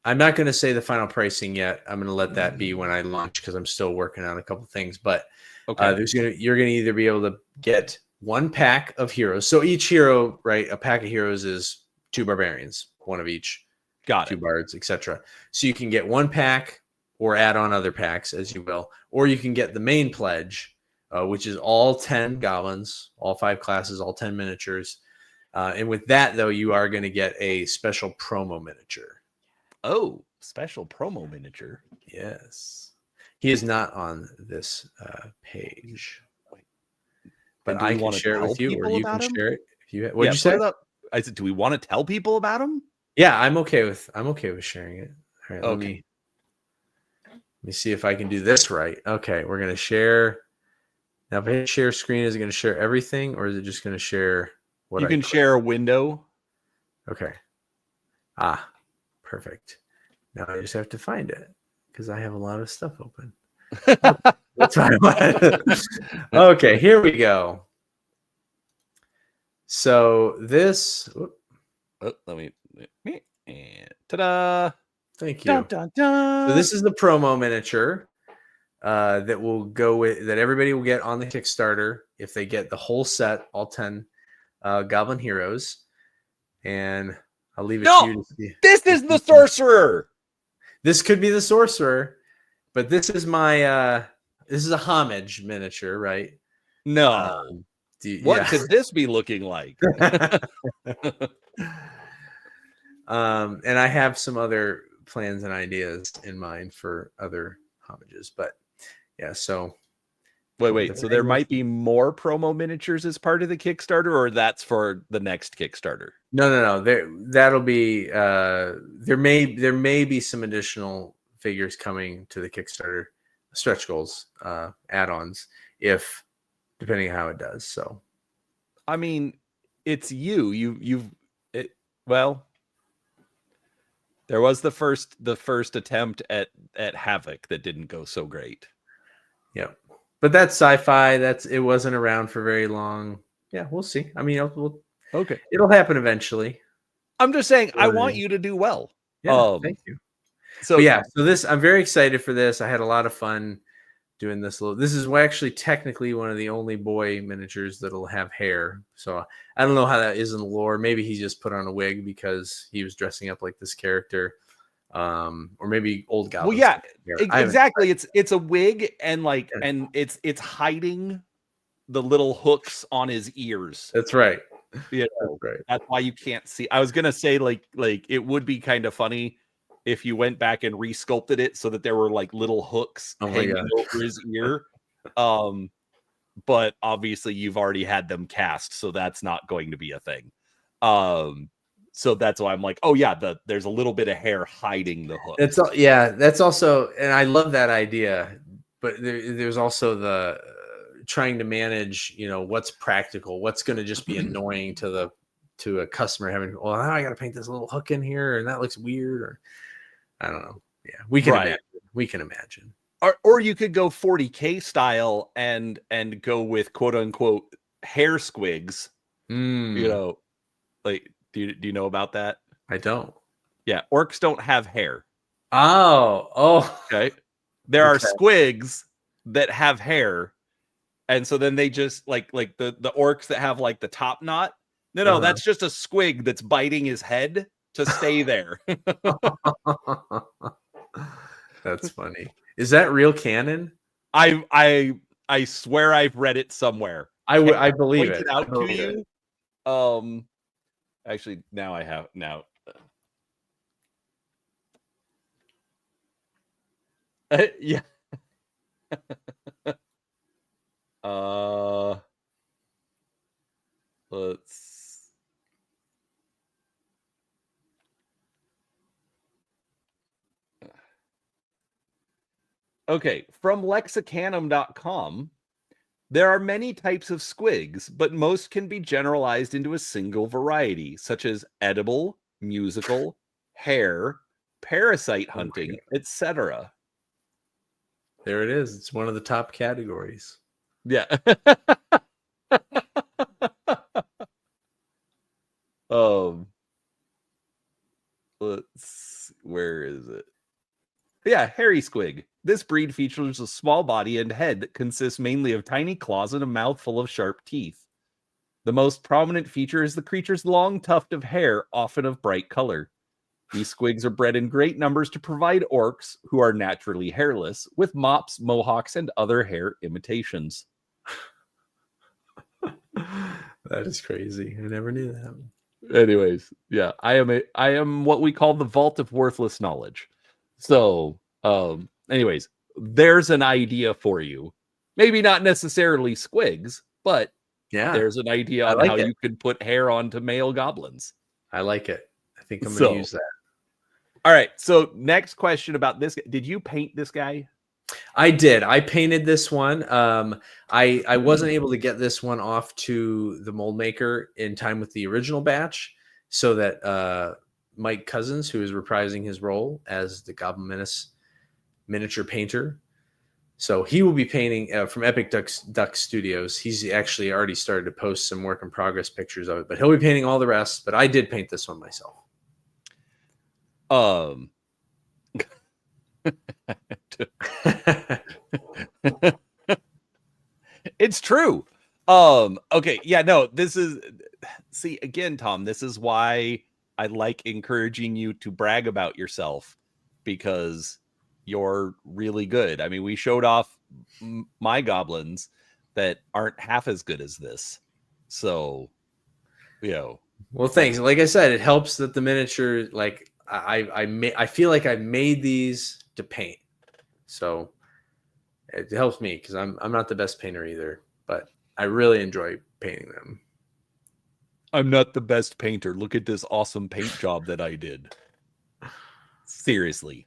I'm not going to say the final pricing yet. I'm going to let that be when I launch because I'm still working on a couple things. But you're going to either be able to get 1 pack of heroes. So each hero, right? A pack of heroes is 2 barbarians, 1 of each. Got 2 bards, etc. So you can get 1 pack or add on other packs as you will, or you can get the main pledge, which is all 10 goblins, all 5 classes, all 10 miniatures. And with that, though, you are going to get a special promo miniature. Oh, special promo miniature. Yes. He is not on this page, but do we I can wanna share it tell with you, or people you about can him? share it. If you, what'd you Put say? it up. I said, do we want to tell people about him? Yeah, I'm okay with sharing it. All right, Okay. let me see if I can do this right. Okay, we're gonna share. Now, if I hit share screen, is it going to share everything, or is it just going to share what You I can click? share a window. Okay. Perfect. Now I just have to find it because I have a lot of stuff open. That's fine. Okay, here we go. So this. Let me. And ta-da! Thank you. Dun, dun, dun. So this is the promo miniature that will go with that everybody will get on the Kickstarter if they get the whole set, all 10 Goblin Heroes. And I'll leave it to you to see. This is the sorcerer. This could be the sorcerer, but this is my this is a homage miniature, right? No. What could this be looking like? And I have some other plans and ideas in mind for other homages, but yeah. So wait. So there might be more promo miniatures as part of the Kickstarter, or that's for the next Kickstarter? No. That'll be there may be some additional figures coming to the Kickstarter stretch goals add-ons if depending on how it does. So I mean, it's well, there was the first attempt at Havoc that didn't go so great. Yeah, but that's sci-fi. It wasn't around for very long. Yeah, we'll see. I mean, okay, it'll happen eventually. I'm just saying, I want you to do well. Yeah, thank you. So this I'm very excited for this. I had a lot of fun doing this. This is actually technically one of the only boy miniatures that'll have hair. So I don't know how that is in the lore. Maybe he just put on a wig because he was dressing up like this character, or maybe old Goblin. Well, yeah, exactly. It's a wig and and it's hiding the little hooks on his ears. That's right. Yeah, that's why you can't see. I was gonna say like it would be kind of funny if you went back and resculpted it so that there were like little hooks hanging over his ear. But obviously you've already had them cast, so that's not going to be a thing. So that's why I'm like, oh yeah, there's a little bit of hair hiding the hook. That's also, and I love that idea, but there's also the trying to manage, what's practical, what's going to just be annoying to a customer having, well, now I got to paint this little hook in here and that looks weird, or I don't know. Yeah, we can imagine. Or you could go 40K style and go with quote unquote hair squigs. Like do you know about that? I don't. Yeah, orcs don't have hair. Oh. Okay. There are squigs that have hair. And so then they just like the orcs that have like the top knot. No, that's just a squig that's biting his head to stay there. That's funny. Is that real canon? I swear I've read it somewhere. I believe it. Out to you. Actually, now I have now. Yeah. Let's. Okay, from lexicanum.com, there are many types of squigs, but most can be generalized into a single variety, such as edible, musical, hair, parasite hunting, etc. There it is. It's one of the top categories. Yeah. Where is it? Yeah, hairy squig. This breed features a small body and head that consists mainly of tiny claws and a mouth full of sharp teeth. The most prominent feature is the creature's long tuft of hair, often of bright color. These squigs are bred in great numbers to provide orcs, who are naturally hairless, with mops, mohawks, and other hair imitations. That is crazy. I never knew that. Anyways, yeah, I am what we call the vault of worthless knowledge. So, anyways, there's an idea for you. Maybe not necessarily squigs, but Yeah, there's an idea I on like how it. you could put hair onto male goblins. I like it. I think I'm going to use that. All right. So next question about this. Did you paint this guy? I did. I painted this one. I wasn't able to get this one off to the mold maker in time with the original batch, so that Mike Cousins, who is reprising his role as the Goblin Menace miniature painter, so he will be painting from Epic Duck Studios. He's actually already started to post some work in progress pictures of it, but he'll be painting all the rest. But I did paint this one myself. It's true. Okay, yeah, no, this is, see, again, Tom, this is why I like encouraging you to brag about yourself, because you're really good. I mean, we showed off my goblins that aren't half as good as this. So, you know. Well, thanks. Like I said, it helps that the miniature, like I feel like I made these to paint, so it helps me because I'm not the best painter either, but I really enjoy painting them. I'm not the best painter. Look at this awesome paint job that I did. Seriously,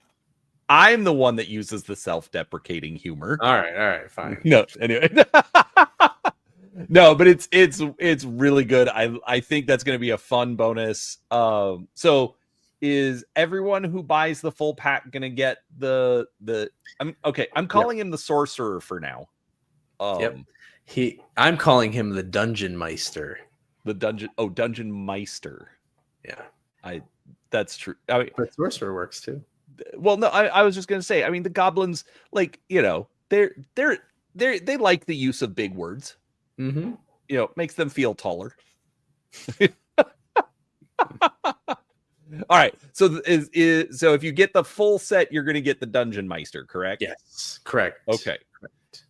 I'm the one that uses the self-deprecating humor. All right, fine. No, anyway. No, but it's really good. I think that's going to be a fun bonus. So is everyone who buys the full pack going to get the I'm calling him the sorcerer for now. Yep. I'm calling him the Dungeon Meister. The Dungeon Meister. Yeah. That's true. I mean, but sorcerer works too. Well, no, I was just going to say, I mean, the goblins, like, you know, they like the use of big words. Mm-hmm. You know, makes them feel taller. All right. So so if you get the full set, you're going to get the Dungeon Meister, correct? Yes, correct. Okay. Correct.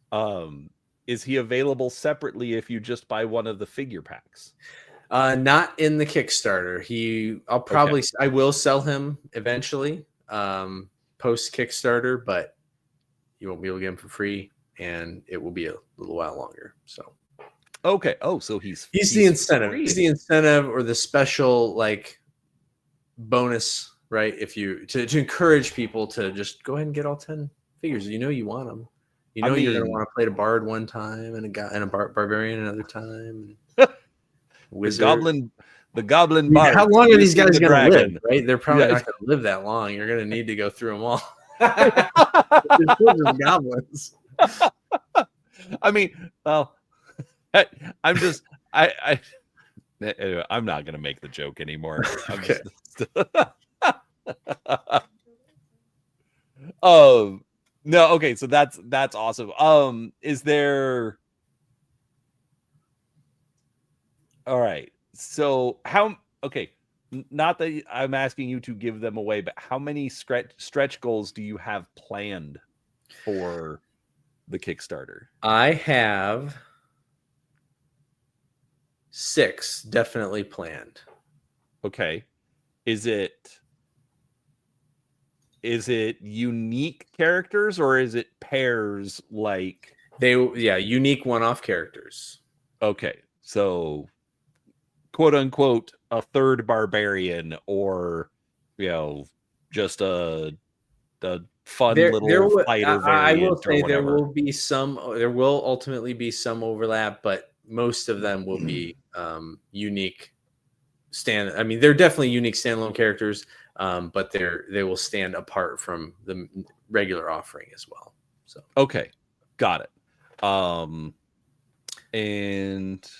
Is he available separately if you just buy one of the figure packs? Not in the Kickstarter. I will sell him eventually, post Kickstarter, but you won't be able to get him for free, and it will be a little while longer. So. Okay. Oh, so he's the incentive. Free. He's the incentive or the special like bonus, right? If you to encourage people to just go ahead and get all 10 figures. You know you want them. You know you're going to want to play a bard one time and a barbarian another time. Wizard. The goblin bard. How long are these guys going to live? Right? They're probably not going to live that long. You're going to need to go through them all. There's goblins. I mean, well. Anyway, I'm not gonna make the joke anymore. Okay. No, okay, so that's awesome. Is there, all right, so not that I'm asking you to give them away, but how many stretch goals do you have planned for the Kickstarter? I have 6 definitely planned. Okay. Is it unique characters or is it pairs like unique one-off characters. Okay. So quote unquote a third barbarian or just a fun little fighter variant. I will say there will ultimately be some overlap, but most of them will be unique they're definitely unique standalone characters, but they will stand apart from the regular offering as well. So okay, got it. And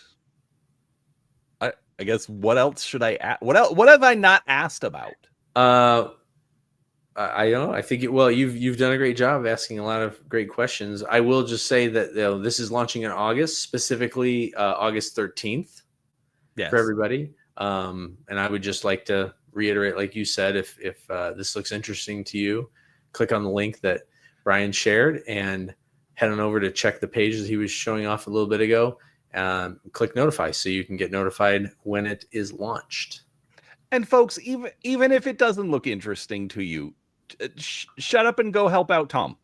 I guess what else should I ask? What have I not asked about? I don't know. I think you've done a great job of asking a lot of great questions. I will just say that this is launching in August, specifically August 13th for everybody. And I would just like to reiterate, like you said, if this looks interesting to you, click on the link that Brian shared and head on over to check the page that he was showing off a little bit ago. Click notify so you can get notified when it is launched. And folks, even if it doesn't look interesting to you, shut up and go help out Tom.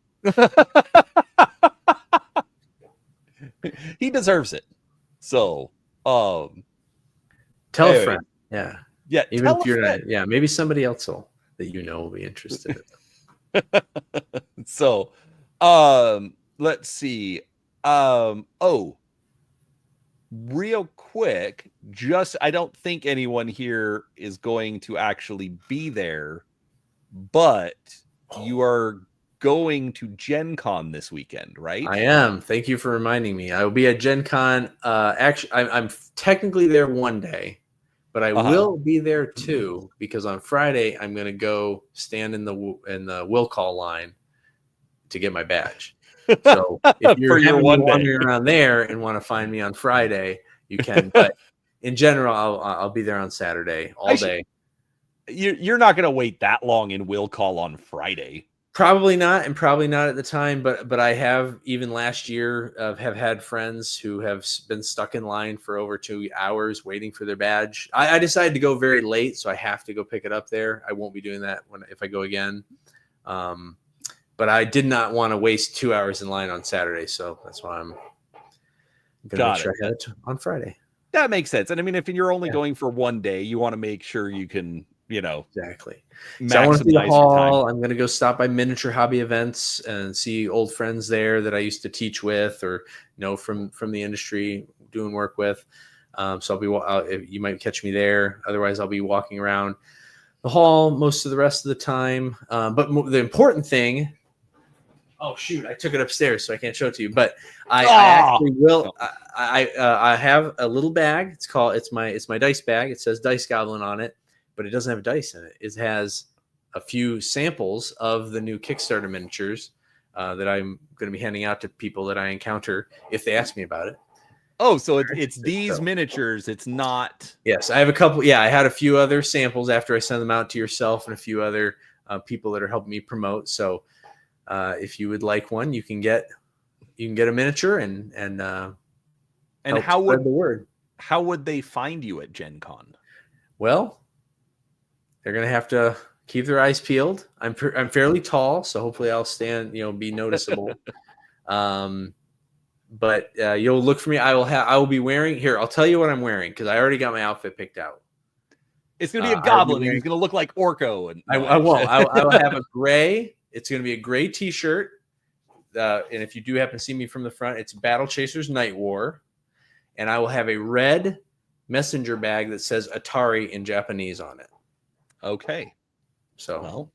He deserves it. So, Tell anyway, a friend. Yeah. yeah, Even tell if a you're friend. not, yeah, maybe somebody else that will be interested in it. So, let's see. Oh, real quick, just I don't think anyone here is going to actually be there, but you are going to Gen Con this weekend, right? I am. Thank you for reminding me. I will be at Gen Con. Actually, I'm technically there one day, but I will be there too because on Friday I'm going to go stand in the will call line to get my badge. So if you're For your happen to be one day. wandering around there and want to find me on Friday, you can. But in general, I'll be there on Saturday all day. You're not going to wait that long in will call on Friday. Probably not, and probably not at the time. But I have, even last year, have had friends who have been stuck in line for over 2 hours waiting for their badge. I decided to go very late, so I have to go pick it up there. I won't be doing that if I go again. But I did not want to waste 2 hours in line on Saturday, so that's why I'm going to make sure I had it on Friday. That makes sense. And I mean, if you're only going for one day, you want to make sure you can, exactly. So I want to see the hall. I'm going to go stop by Miniature Hobby Events and see old friends there that I used to teach with or know from the industry, doing work with. So you might catch me there. Otherwise, I'll be walking around the hall most of the rest of the time. But the important thing. Oh shoot! I took it upstairs, so I can't show it to you. But I actually will. I have a little bag. It's my dice bag. It says Dice Goblin on it, but it doesn't have dice in it. It has a few samples of the new Kickstarter miniatures that I'm going to be handing out to people that I encounter if they ask me about it. Oh, so it's these miniatures. It's not. Yes, I have a couple. Yeah, I had a few other samples after I sent them out to yourself and a few other people that are helping me promote. So. If you would like one, you can get a miniature and how would the word? How would they find you at Gen Con? Well, they're gonna have to keep their eyes peeled. I'm fairly tall, so hopefully I'll stand, be noticeable. But you'll look for me. I will be wearing here. I'll tell you what I'm wearing because I already got my outfit picked out. It's gonna be a goblin, and he's gonna look like Orko. And I won't. I will have a gray. It's going to be a gray T-shirt, and if you do happen to see me from the front, it's Battle Chasers Night War, and I will have a red messenger bag that says Atari in Japanese on it. Okay, so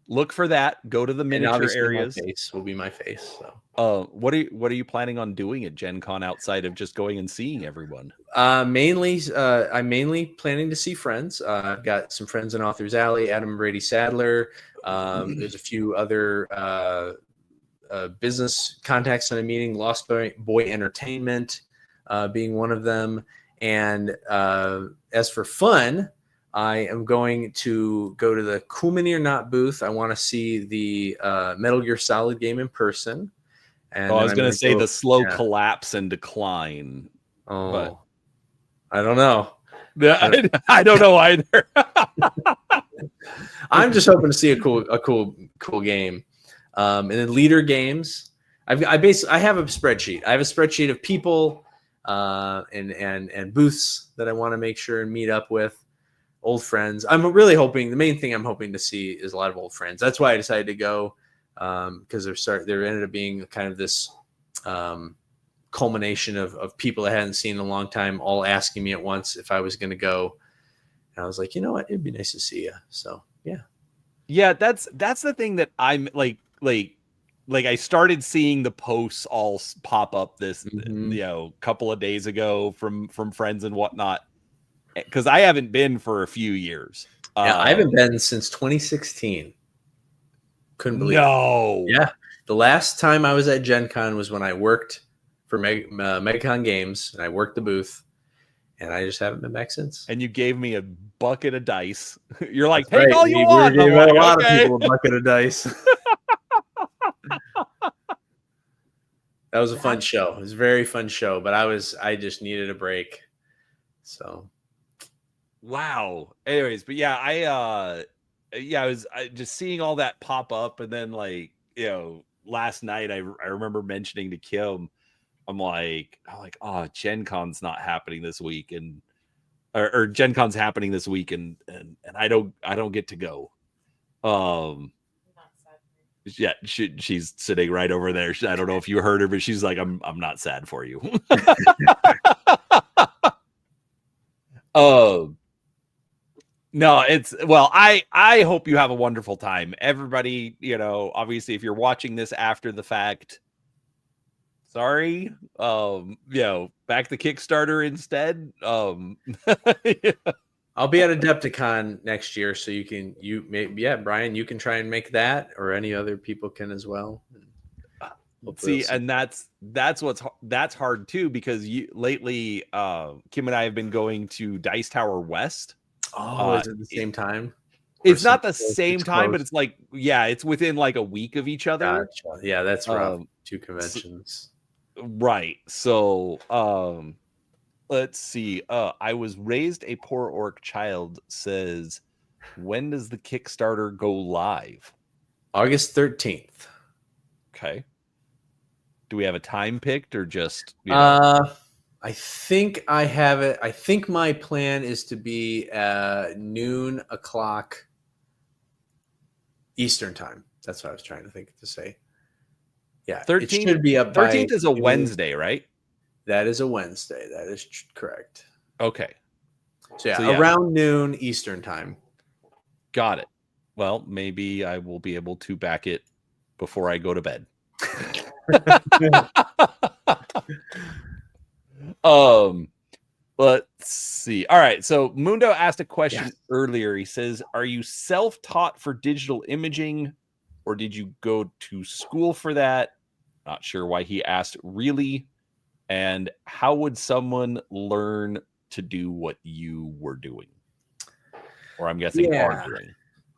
look for that. Go to the miniature areas. My face will be my face. What are you planning on doing at Gen Con outside of just going and seeing everyone? I'm mainly planning to see friends. I've got some friends in Authors Alley, Adam and Brady Sadler. There's a few other business contacts that I'm meeting, Lost Boy Entertainment being one of them. And as for fun, I am going to go to the Cool Mini or Not booth. I want to see the Metal Gear Solid game in person. And I was going to say the slow collapse and decline. Oh, but I don't know. I don't know either. I'm just hoping to see a cool game. And then Leader Games. I have a spreadsheet. I have a spreadsheet of people and booths that I want to make sure and meet up with. Old friends. I'm really hoping. The main thing I'm hoping to see is a lot of old friends. That's why I decided to go because there ended up being kind of this culmination of people I hadn't seen in a long time, all asking me at once if I was going to go. And I was like, you know what? It'd be nice to see you. So yeah. That's the thing that I'm like I started seeing the posts all pop up this couple of days ago from friends and whatnot. Because I haven't been for a few years. I haven't been since 2016. Couldn't believe it. Yeah. The last time I was at Gen Con was when I worked for MegaCon Games, and I worked the booth, and I just haven't been back since. And you gave me a bucket of dice. You're like, take all you want. We gave a lot of people a bucket of dice. That was a fun show. It was a very fun show, but I just needed a break. So. Wow. Anyways, but yeah, I was just seeing all that pop up, and then last night I remember mentioning to Kim, I'm like, oh, Gen Con's not happening this week, and or Gen Con's happening this week, and I don't get to go. Yeah, she's sitting right over there. I don't know if you heard her, but she's like, I'm not sad for you. No, I hope you have a wonderful time. Everybody, obviously if you're watching this after the fact, sorry. Back the Kickstarter instead. Yeah. I'll be at Adepticon next year, so Brian, you can try and make that, or any other people can as well. See, and that's hard too, because lately Kim and I have been going to Dice Tower West. Oh, is it the same time? It's not the same time, but it's like, it's within like a week of each other. Gotcha. Yeah, that's rough. 2 conventions. Right. So, let's see. I was raised a poor orc child says, when does the Kickstarter go live? August 13th. Okay. Do we have a time picked, or just, I think I have it. I think my plan is to be noon o'clock Eastern time. That's what I was trying to say. Yeah, 13th, it should be up. 13th is a Wednesday, right? That is a Wednesday. That is correct. Okay. So around noon Eastern time. Got it. Well, maybe I will be able to back it before I go to bed. Let's see. All right. So Mundo asked a question earlier. He says, are you self-taught for digital imaging, or did you go to school for that? Not sure why he asked, really. And how would someone learn to do what you were doing? Or I'm guessing are doing.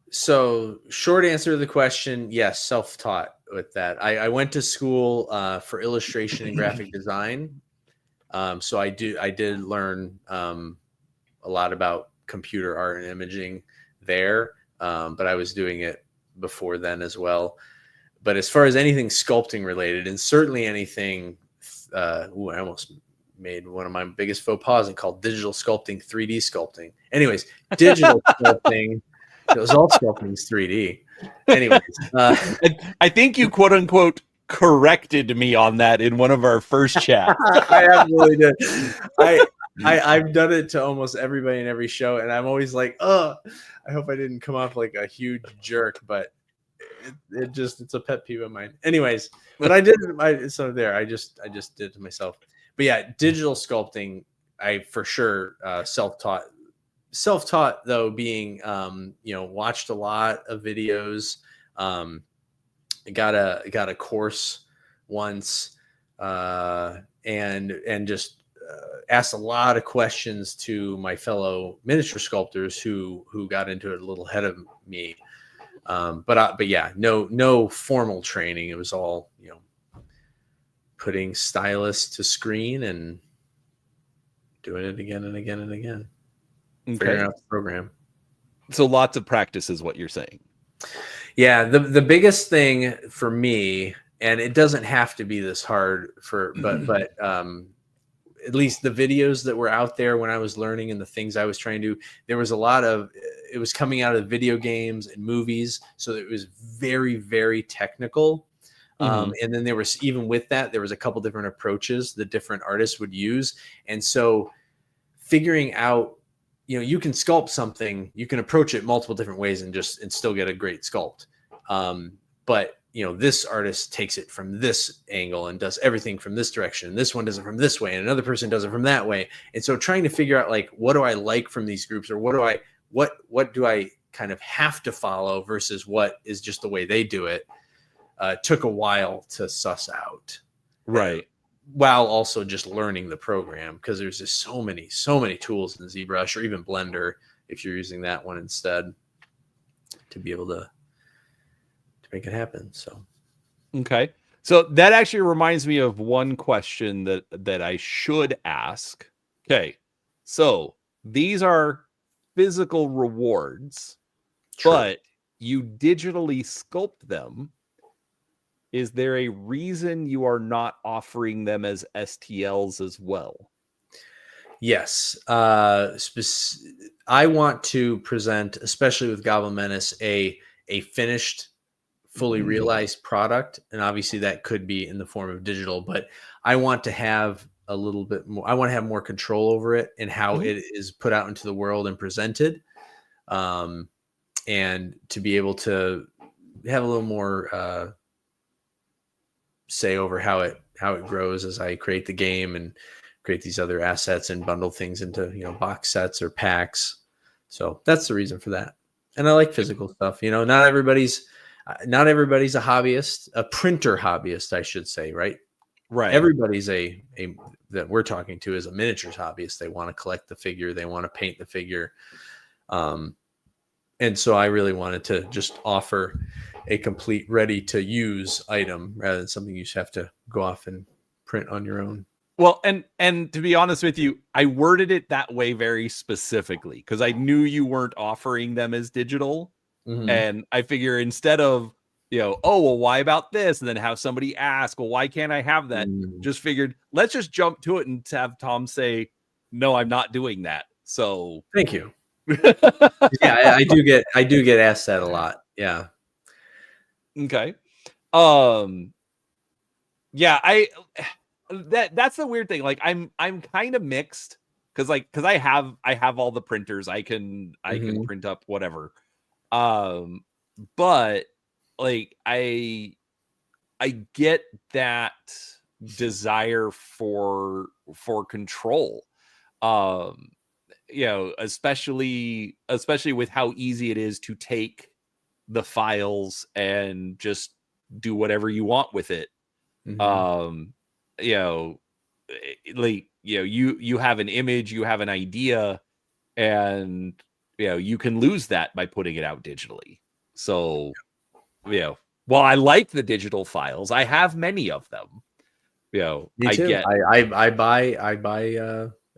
So short answer to the question, yes, self-taught with that. I went to school for illustration and graphic design. So I did learn a lot about computer art and imaging there, but I was doing it before then as well. But as far as anything sculpting related, and certainly anything, I almost made one of my biggest faux pas and called digital sculpting 3D sculpting. Anyways, digital sculpting, it was all sculpting's 3D. Anyways, I think you quote unquote corrected me on that in one of our first chats. I absolutely did. I've done it to almost everybody in every show, and I'm always like, I hope I didn't come off like a huge jerk, but it's a pet peeve of mine. Anyways, but I did so there. I just did it to myself. But yeah, digital sculpting, I for sure self-taught. Self-taught though being watched a lot of videos. Got a course once, and just asked a lot of questions to my fellow miniature sculptors who got into it a little ahead of me. But yeah, no formal training. It was all, putting stylus to screen and doing it again and again and again. Okay. Figuring out the program. So lots of practice is what you're saying. Yeah, the biggest thing for me, and it doesn't have to be this hard but at least the videos that were out there when I was learning and the things I was trying to do, there was a lot of, it was coming out of video games and movies, so it was very, very technical. And then there was, even with that, there was a couple different approaches that different artists would use. And so figuring out, you can sculpt something, you can approach it multiple different ways and still get a great sculpt. But this artist takes it from this angle and does everything from this direction. And this one does it from this way, and another person does it from that way. And so trying to figure out, like, what do I like from these groups, or what do I kind of have to follow versus what is just the way they do it, took a while to suss out. Right. While also just learning the program, because there's just so many tools in ZBrush, or even Blender if you're using that one instead, to be able to make it happen. So okay, so that actually reminds me of one question that I should ask. Okay, so these are physical rewards. True. But you digitally sculpt them. is there a reason you are not offering them as STLs as well? Yes. I want to present, especially with Goblin Menace, a finished, fully realized product. And obviously that could be in the form of digital, but I want to have a little bit more, I want to have more control over it and how it is put out into the world and presented. And to be able to have a little more say over how it grows as I create the game and create these other assets and bundle things into, box sets or packs. So that's the reason for that. And I like physical stuff. Not everybody's a hobbyist, a printer hobbyist, I should say, right? Right. Everybody's that we're talking to is a miniatures hobbyist. They want to collect the figure. They want to paint the figure. And so I really wanted to just offer a complete ready to use item rather than something you just have to go off and print on your own. Well, and to be honest with you, I worded it that way very specifically because I knew you weren't offering them as digital. And I figure instead of, oh, well, why about this? And then have somebody ask, well, why can't I have that? Just figured, let's just jump to it and have Tom say, no, I'm not doing that. So thank you. Yeah, I do get asked that a lot. Yeah. Okay. Yeah, that's the weird thing. Like I'm kind of mixed because I have all the printers. I can print up whatever. But like I get that desire for control. Especially with how easy it is to take the files and just do whatever you want with it. You have an image, you have an idea, and you can lose that by putting it out digitally. So while I like the digital files, I have many of them. Me too. I buy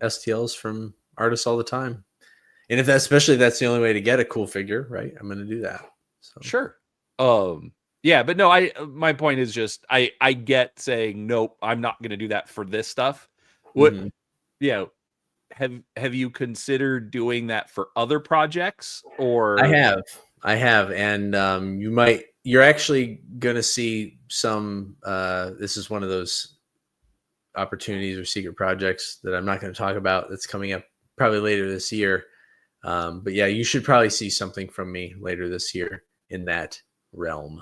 STLs from artists all the time, and especially if that's the only way to get a cool figure, right? I'm going to do that. So. Sure. Yeah, but no, my point is just I get saying nope, I'm not going to do that for this stuff. What have you considered doing that for other projects? Or I have, and you're actually going to see some. This is one of those opportunities or secret projects that I'm not going to talk about. That's coming up probably later this year. But yeah, you should probably see something from me later this year in that realm.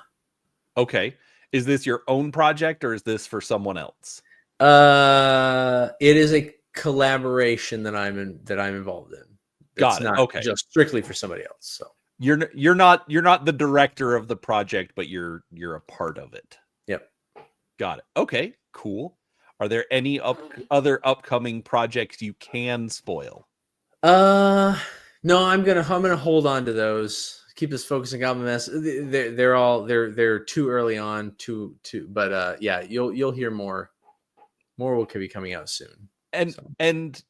Okay. Is this your own project or is this for someone else? It is a collaboration that I'm involved in. Got it. Not okay. Just strictly for somebody else. So you're not the director of the project, but you're a part of it. Yep. Got it. Okay, cool. Are there any other upcoming projects you can spoil? No, I'm gonna hold on to those. Keep us focused on Goblin Menace. They're too early on but yeah, you'll hear more. More will be coming out soon. And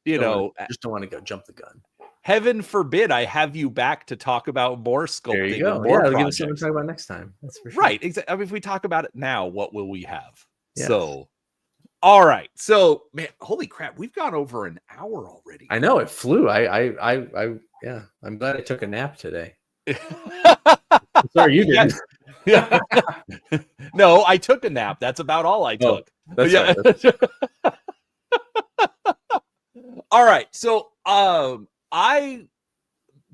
just don't want to go jump the gun. Heaven forbid I have you back to talk about more sculpting. There you go. More give us something to talk about next time. That's for sure. Right. Exactly. I mean, if we talk about it now, what will we have? Yes. So, all right. So, man, holy crap, we've gone over an hour already. I know, it flew. Yeah, I'm glad I took a nap today. Sorry, you didn't. Yeah. No, I took a nap. That's about all I took. That's right. All right. So,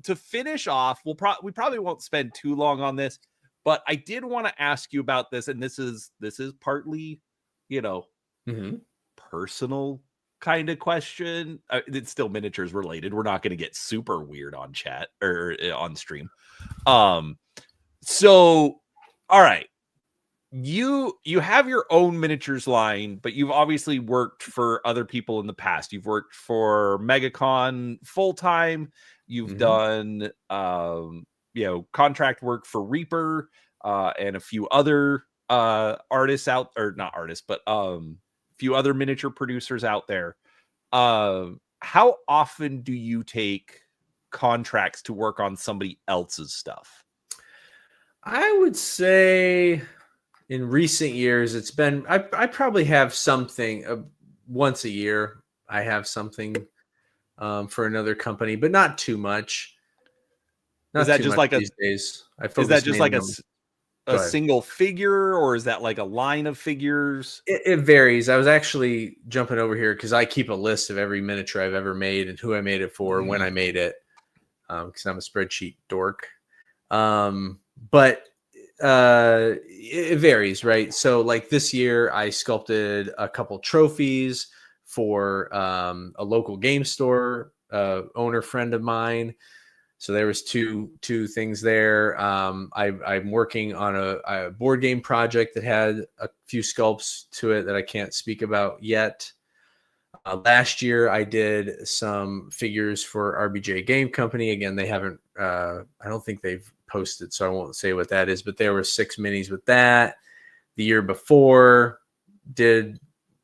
to finish off, we probably won't spend too long on this, but I did want to ask you about this, and this is partly, personal kind of question. It's still miniatures related. We're not going to get super weird on chat or on stream. So, all right. You have your own miniatures line, but you've obviously worked for other people in the past. You've worked for MegaCon full-time. You've done, contract work for Reaper and a few other artists out, or not artists, but few other miniature producers out there. How often do you take contracts to work on somebody else's stuff? I would say in recent years, it's been I probably have something once a year. I have something for another company, but not too much. Not Is that too just much like these days. I is that focus just like mainly on. a Go ahead. single figure, or is that like a line of figures? It varies. I was actually jumping over here because I keep a list of every miniature I've ever made and who I made it for, when I made it, because I'm a spreadsheet dork. But it varies, right? So like this year, I sculpted a couple trophies for a local game store owner friend of mine. So there was two things there. I'm working on a board game project that had a few sculpts to it that I can't speak about yet. Last year, I did some figures for RBJ Game Company. Again, they haven't. I don't think they've posted, so I won't say what that is. But there were 6 minis with that. The year before, did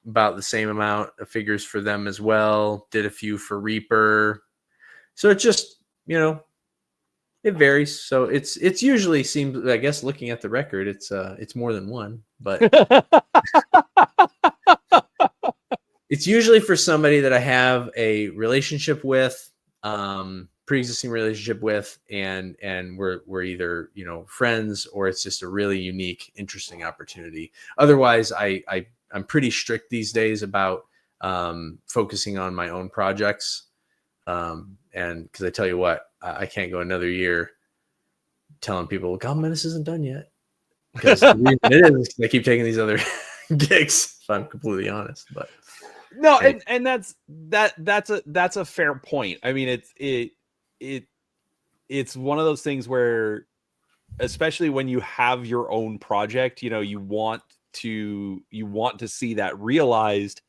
about the same amount of figures for them as well. Did a few for Reaper. So it just, it varies. So it's usually seems, I guess, looking at the record, it's more than one, but it's usually for somebody that I have a relationship with, pre-existing relationship with, and we're either friends, or it's just a really unique, interesting opportunity. Otherwise, I'm pretty strict these days about focusing on my own projects. And because I tell you what, I can't go another year telling people Goblin Menace isn't done yet. Because the reason it is, I keep taking these other gigs, if I'm completely honest. But no, hey. and that's a fair point. I mean, it's one of those things where, especially when you have your own project, you want to see that realized,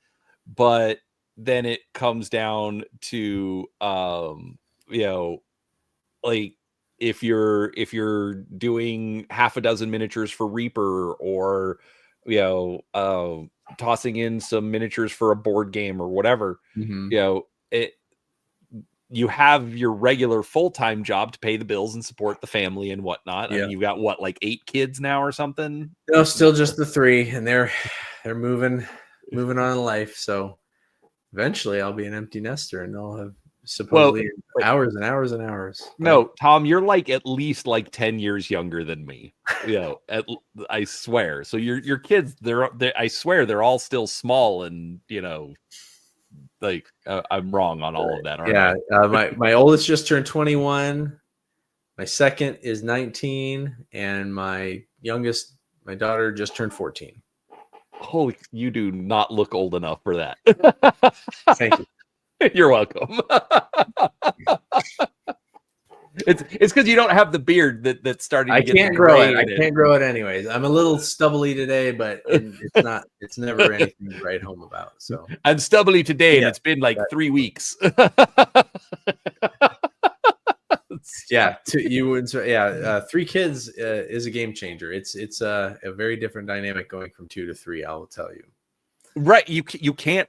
but then it comes down to like if you're doing half a dozen miniatures for Reaper, or tossing in some miniatures for a board game or whatever, you have your regular full-time job to pay the bills and support the family and whatnot. I mean, you've got what, like 8 kids now or something? No, still just the 3, and they're moving on in life. So eventually I'll be an empty nester, and I'll have supposedly hours and hours and hours. No, Tom, you're like at least like 10 years younger than me. I swear. So your kids, I swear they're all still small, and like I'm wrong on all of that, aren't I? My oldest just turned 21. My second is 19, and my youngest, my daughter, just turned 14. Holy, you do not look old enough for that. Thank you. You're welcome. It's because you don't have the beard that's starting to get. I can't grow it. I can't grow it anyways. I'm a little stubbly today, but it's not. It's never anything to write home about. So I'm stubbly today, and it's been like 3 weeks. Yeah, 3 kids is a game changer. It's a very different dynamic going from 2 to 3. I will tell you. Right, you can't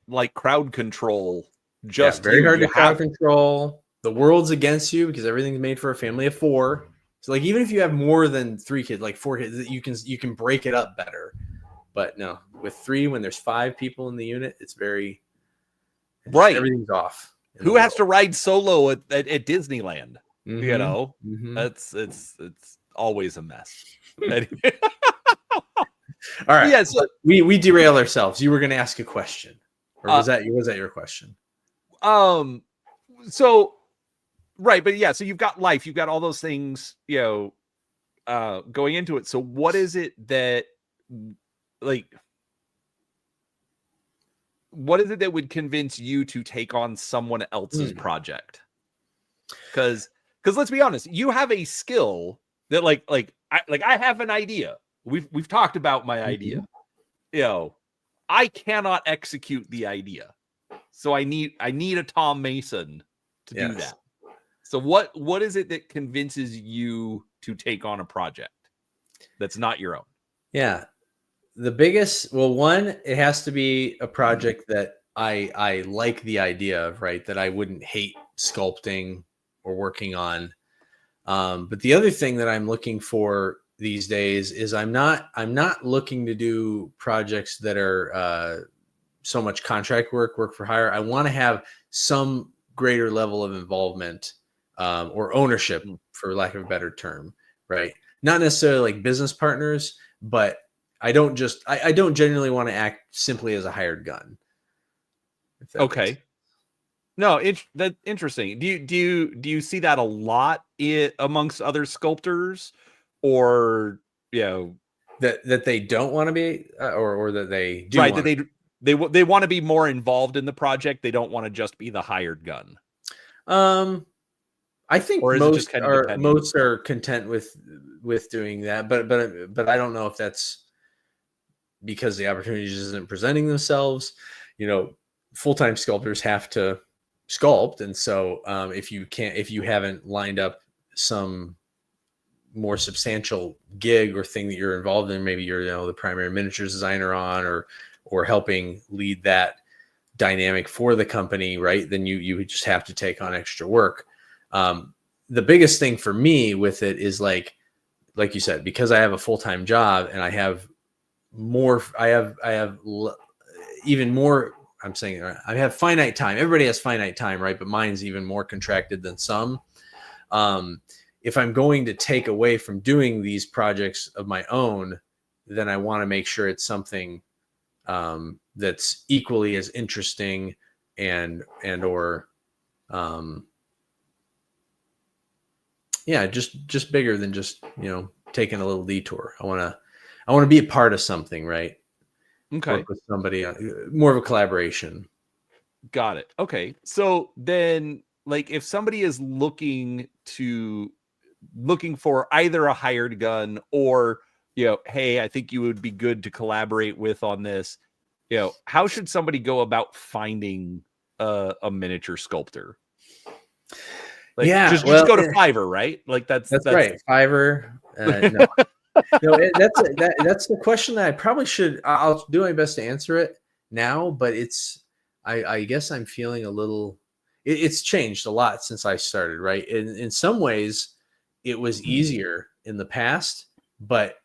like crowd control. Just very hard to crowd control. The world's against you because everything's made for a family of 4. So like even if you have more than 3 kids, like 4 kids, you can break it up better. But no, with 3, when there's 5 people in the unit, it's right. Everything's off. Who has to ride solo at Disneyland? Mm-hmm. It's always a mess. All right. Yes, we derail ourselves. You were going to ask a question, or was that your question? So, right, but yeah. So you've got life. You've got all those things, going into it. So what is it that, like, what is it that would convince you to take on someone else's project? Because let's be honest, you have a skill that I have an idea. We've talked about my idea. I cannot execute the idea. So I need a Tom Mason to do that. So what is it that convinces you to take on a project that's not your own? Yeah. The biggest, one, it has to be a project that I like the idea of, right? That I wouldn't hate sculpting or working on. But the other thing that I'm looking for these days is I'm not looking to do projects that are so much contract work for hire. I want to have some greater level of involvement or ownership, for lack of a better term, right? Not necessarily like business partners, but I don't genuinely want to act simply as a hired gun. Okay. No, that's interesting. Do you see that a lot amongst other sculptors, or that they don't want to be, or that they do, right? That they want to be more involved in the project. They don't want to just be the hired gun. I think or is it just kind of depending? most are content with doing that, but I don't know if that's because the opportunity just isn't presenting themselves. Full-time sculptors have to sculpt, and so if you haven't lined up some more substantial gig or thing that you're involved in, maybe you're the primary miniatures designer on, or helping lead that dynamic for the company, right? Then you just have to take on extra work. The biggest thing for me with it is like you said, because I have a full-time job and I have even more. I'm saying I have finite time. Everybody has finite time, right? But mine's even more contracted than some. If I'm going to take away from doing these projects of my own, then I want to make sure it's something that's equally as interesting or just bigger than just taking a little detour. I want to be a part of something, right? Okay. Work with somebody, more of a collaboration. Got it. Okay. So then, like, if somebody is looking for either a hired gun or, hey, I think you would be good to collaborate with on this, how should somebody go about finding a miniature sculptor? Like, just go to Fiverr, right? Like that's right. Fiverr. No. No, that's the question that I probably should. I'll do my best to answer it now, but I guess I'm feeling a little. It's changed a lot since I started, right? In some ways, it was easier in the past, but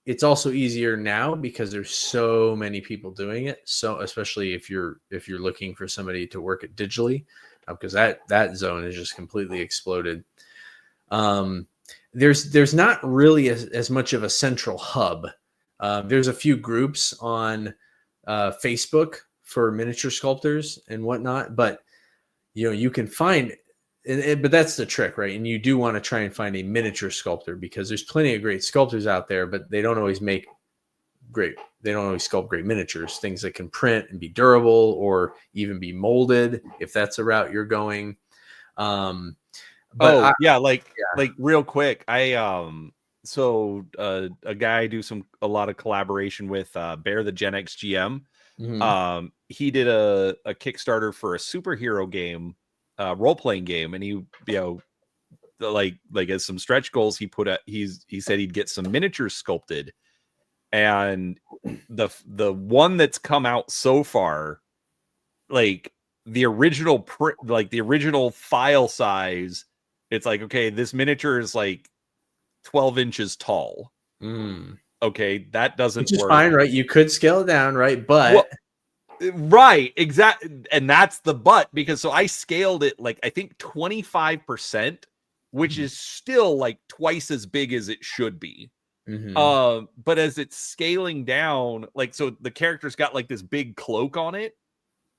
it's also easier now because there's so many people doing it. So especially if you're looking for somebody to work it digitally, because that zone has just completely exploded. There's not really as much of a central hub. There's a few groups on Facebook for miniature sculptors and whatnot, but you can find, but that's the trick, right? And you do want to try and find a miniature sculptor, because there's plenty of great sculptors out there, but they don't always sculpt great miniatures, things that can print and be durable or even be molded, if that's the route you're going. But like real quick, so a guy I do a lot of collaboration with, Bear the Gen X GM. Mm-hmm. He did a Kickstarter for a superhero game, role-playing game, and he like as some stretch goals he said he'd get some miniatures sculpted, and the one that's come out so far, like the original the original file size, it's like, okay, this miniature is like 12 inches tall. Okay, that doesn't Which is work. fine, right? You could scale it down, right? But right, exactly. And that's the but, because so I scaled it like I think 25%, which is still like twice as big as it should be. But as it's scaling down, like, so the character's got like this big cloak on it,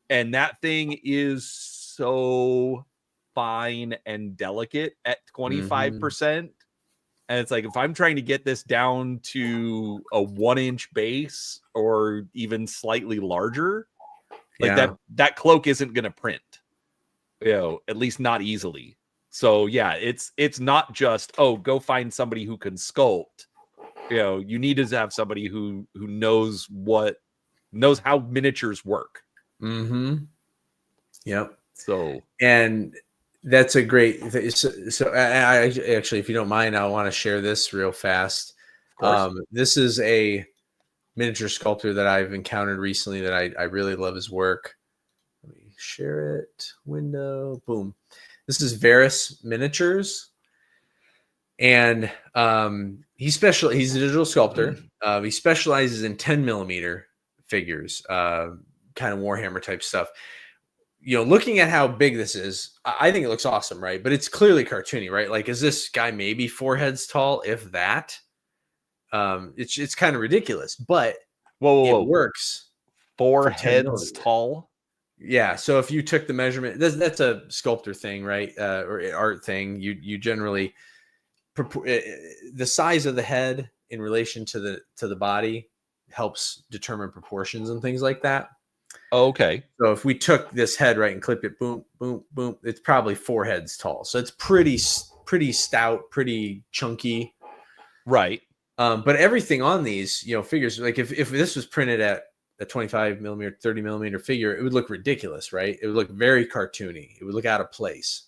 and that thing is so fine and delicate at 25%. And it's like, if I'm trying to get this down to a 1-inch base or even slightly larger, like that cloak isn't going to print, at least not easily. So yeah, it's not just, go find somebody who can sculpt. You need to have somebody who knows how miniatures work. Yep. So, and that's a great thing. So I actually, if you don't mind, I want to share this real fast. This is a miniature sculptor that I've encountered recently that I really love his work. Let me share it. Window. Boom. This is Varus Miniatures. And he's a digital sculptor. He specializes in 10 millimeter figures, kind of Warhammer type stuff. Looking at how big this is, I think it looks awesome, right? But it's clearly cartoony, right? Like, is this guy maybe 4 heads tall, if that? It's kind of ridiculous, but Whoa. it works. 4 for 10 heads millimeters. tall. Yeah. So if you took the measurement, that's a sculptor thing, right? Or art thing. You generally the size of the head in relation to the body helps determine proportions and things like that. Okay. So if we took this head, right, and clipped it, boom, boom, boom, it's probably 4 heads tall. So it's pretty stout, pretty chunky. Right. But everything on these, figures, like if this was printed at a 25 millimeter, 30 millimeter figure, it would look ridiculous, right? It would look very cartoony. It would look out of place.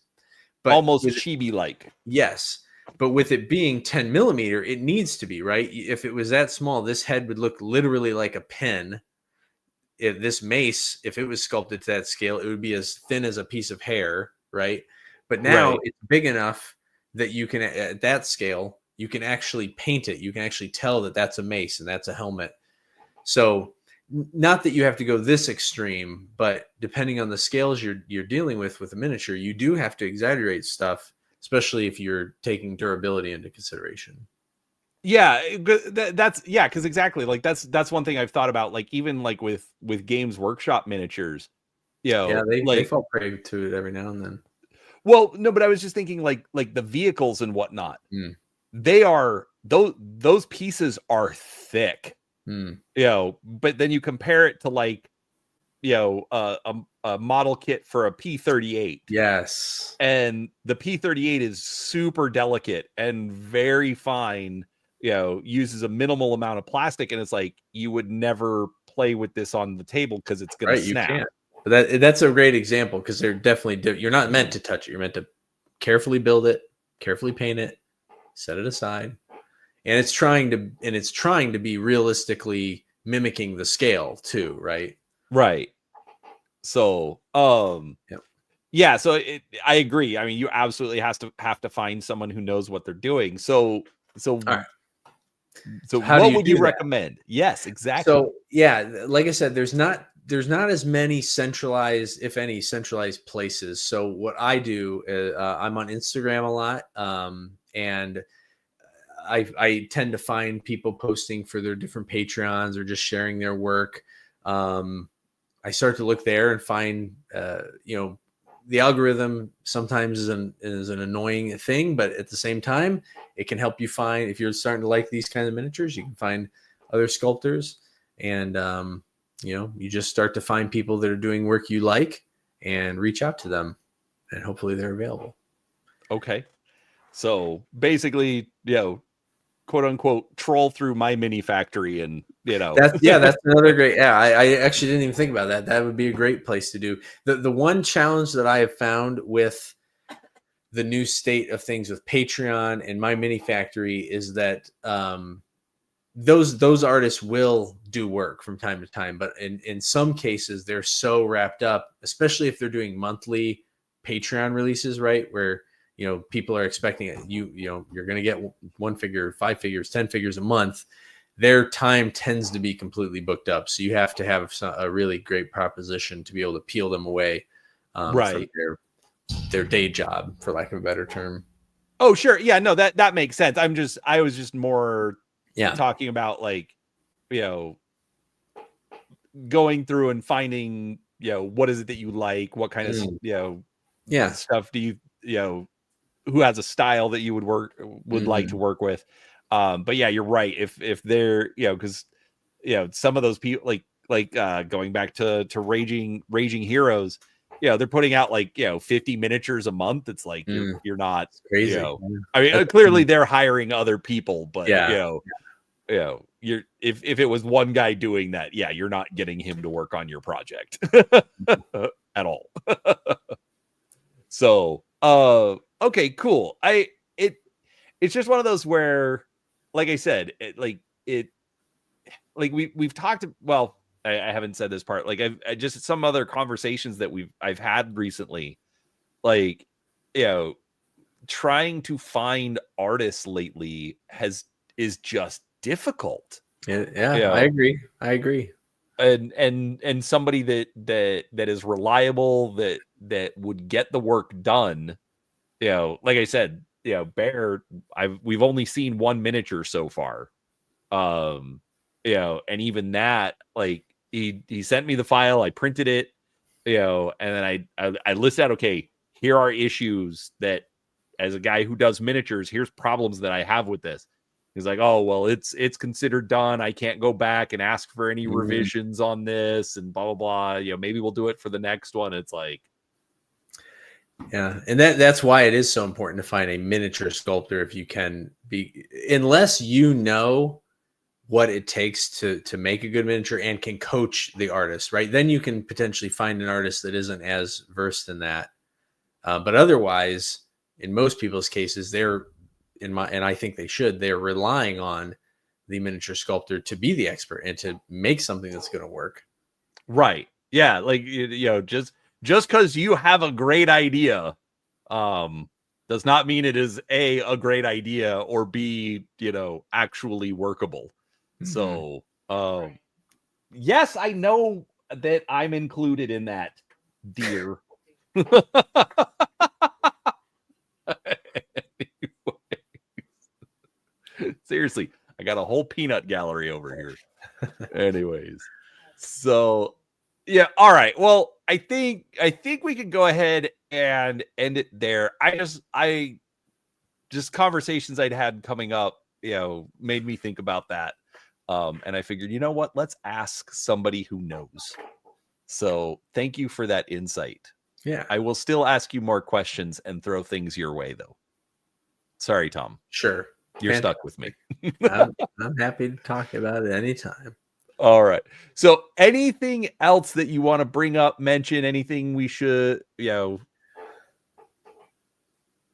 But almost chibi-like. Yes. But with it being 10 millimeter, it needs to be, right? If it was that small, this head would look literally like a pen. If this mace, if it was sculpted to that scale, it would be as thin as a piece of hair, right? But now it's big enough that you can, at that scale, you can actually paint it. You can actually tell that that's a mace and that's a helmet. So not that you have to go this extreme, but depending on the scales you're dealing with a miniature, you do have to exaggerate stuff, especially if you're taking durability into consideration. Yeah, because exactly, like that's one thing I've thought about, like even like with Games Workshop miniatures, they fall prey to it every now and then. Well, no, but I was just thinking like the vehicles and whatnot. They are those pieces are thick. But then you compare it to like a model kit for a P-38. Yes. And the P-38 is super delicate and very fine, uses a minimal amount of plastic, and it's like you would never play with this on the table because it's going to snap. You can't. But that's a great example, because they're definitely you're not meant to touch it. You're meant to carefully build it, carefully paint it, set it aside. And it's trying to be realistically mimicking the scale too, right? Right. So, yeah. So I agree. I mean, you absolutely have to find someone who knows what they're doing. So all right. So what would you recommend? Yes, exactly. So yeah, like I said, there's not as many centralized, if any, centralized places. So what I do is I'm on Instagram a lot, and I tend to find people posting for their different Patreons or just sharing their work. I start to look there and find, the algorithm sometimes is an annoying thing, but at the same time, it can help you find, if you're starting to like these kinds of miniatures, you can find other sculptors, and you just start to find people that are doing work you like and reach out to them, and hopefully they're available. Okay. So basically, quote unquote, troll through my mini factory, and that's another great. Yeah, I actually didn't even think about that. That would be a great place to do. The one challenge that I have found with the new state of things with Patreon and my mini factory is that those artists will do work from time to time, but in some cases they're so wrapped up, especially if they're doing monthly Patreon releases, right, where people are expecting it. You're going to get 1 figure, 5 figures, 10 figures a month. Their time tends to be completely booked up. So you have to have a really great proposition to be able to peel them away from their day job, for lack of a better term. Oh, sure. Yeah, no, that makes sense. I was just more talking about like, going through and finding, what is it that you like? What kind of, stuff do you, who has a style that you would like to work with. But yeah, you're right. If they're, because some of those people like going back to Raging Heroes, they're putting out like 50 miniatures a month. It's like you're not crazy. I mean, clearly they're hiring other people, but you're if it was one guy doing that, you're not getting him to work on your project at all. So okay, cool. It's just one of those where, like I said, we've talked. Well, I haven't said this part. Like I just some other conversations that I've had recently. Like, trying to find artists lately is just difficult. Yeah, You know? I agree. And somebody that is reliable, that would get the work done. You know, like I said, you know, Bear, we've only seen one miniature so far. You know, and even that, like, he sent me the file, I printed it, you know, and then I list out, okay, here are issues that, as a guy who does miniatures, here's problems that I have with this. He's like, oh, well, it's considered done. I can't go back and ask for any revisions on this and blah, blah, blah. You know, maybe we'll do it for the next one. It's like, yeah. And that's why it is so important to find a miniature sculptor, if you can be, unless you know what it takes to make a good miniature and can coach the artist, right? Then you can potentially find an artist that isn't as versed in that. But otherwise, in most people's cases, and I think they should, they're relying on the miniature sculptor to be the expert and to make something that's going to work. right. Yeah. Like, you know, just because you have a great idea, does not mean it is a great idea, or B, you know, actually workable. So, yes, I know that I'm included in that, dear. Seriously, I got a whole peanut gallery over here. Anyways, so yeah, all right. Well, I think we can go ahead and end it there. I just conversations I'd had coming up, you know, made me think about that. And I figured, you know what? Let's ask somebody who knows. So thank you for that insight. Yeah. I will still ask you more questions and throw things your way, though. Sorry, Tom. Sure. You're stuck with me. I'm happy to talk about it anytime. All right. So anything else that you want to bring up, mention, anything we should, you know?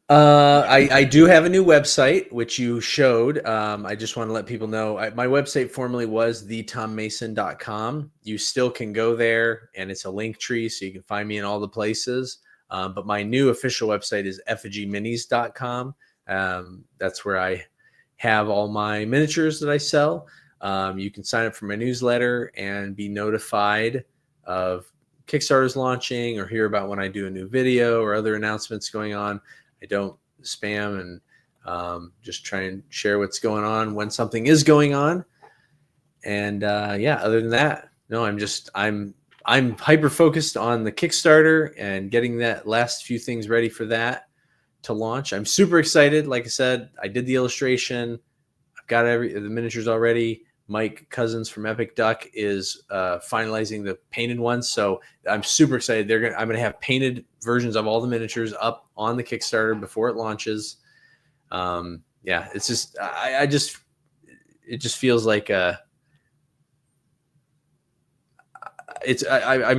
I do have a new website, which you showed. I just want to let people know my website formerly was thetommason.com. You still can go there, and it's a link tree, so you can find me in all the places. But my new official website is effigminis.com. That's where I have all my miniatures that I sell. You can sign up for my newsletter and be notified of Kickstarters launching, or hear about when I do a new video or other announcements going on. I don't spam, and just try and share what's going on when something is going on. And yeah, other than that, no, I'm hyper focused on the Kickstarter and getting that last few things ready for that to launch. I'm super excited. Like I said, I did the illustration. I've got the miniatures already. Mike Cousins from Epic Duck is finalizing the painted ones, so I'm super excited. I'm gonna have painted versions of all the miniatures up on the Kickstarter before it launches. Yeah, it's just it just feels like I'm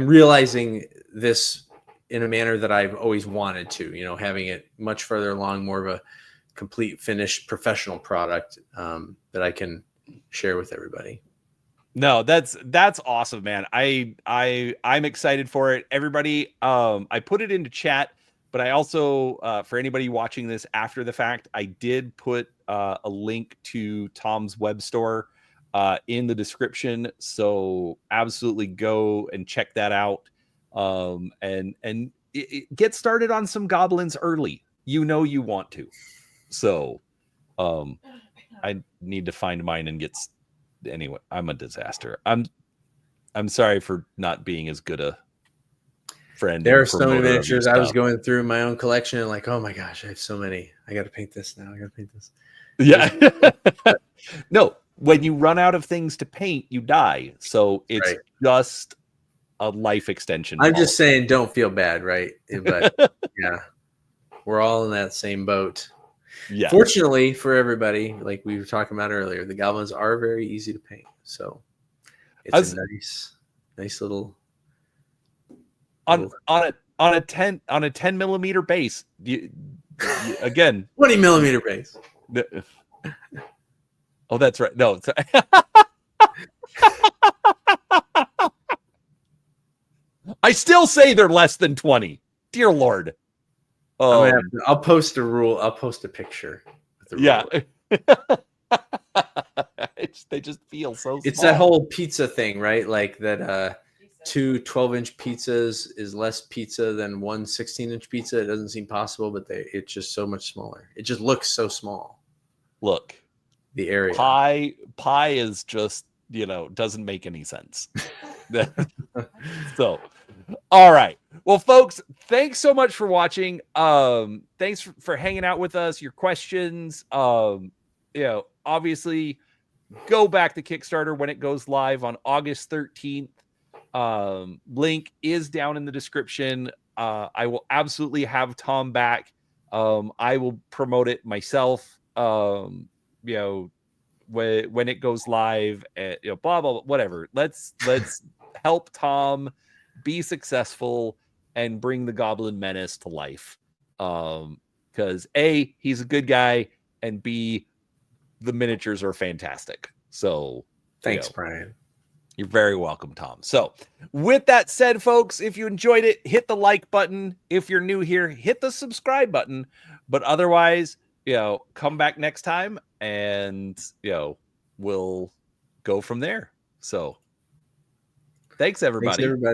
realizing this in a manner that I've always wanted to. You know, having it much further along, more of a complete finished professional product that I can share with everybody. No, that's awesome, man. I'm excited for it. Everybody, I put it into chat, but I also, for anybody watching this after the fact, I did put a link to Tom's web store in the description. So absolutely go and check that out. And get started on some goblins early. You know you want to. So I need to find mine and get. Anyway, I'm a disaster. I'm sorry for not being as good a friend. There are so many miniatures. I was going through my own collection and like, oh my gosh, I have so many. I got to paint this now. I got to paint this. Yeah. No, when you run out of things to paint, you die. So it's right. Just a life extension. I'm just saying, don't feel bad, right? But yeah, we're all in that same boat. Yeah. Fortunately for everybody, like we were talking about earlier, the goblins are very easy to paint. So it's a nice little on a 10 millimeter base. You again 20 millimeter base. Oh, that's right. No, I still say they're less than 20. Dear Lord. I'll post a rule. I'll post a picture. With the Yeah. rule. They just feel so It's small. that whole pizza thing, right? Like that 2 12-inch pizzas is less pizza than 1 16-inch pizza. It doesn't seem possible, but it's just so much smaller. It just looks so small. Look, The area. Pie is just, doesn't make any sense. So, all right. Well, folks, thanks so much for watching. Thanks for hanging out with us. Your questions, obviously go back to Kickstarter when it goes live on August 13th. Link is down in the description. I will absolutely have Tom back. I will promote it myself. When it goes live, blah, blah, blah, whatever. Let's help Tom be successful and bring the Goblin Menace to life. Because A, he's a good guy, and B, the miniatures are fantastic. So thanks, Brian. You're very welcome, Tom. So with that said, folks, if you enjoyed it, hit the like button. If you're new here, hit the subscribe button. But otherwise, come back next time and, we'll go from there. So thanks, everybody. Thanks, everybody.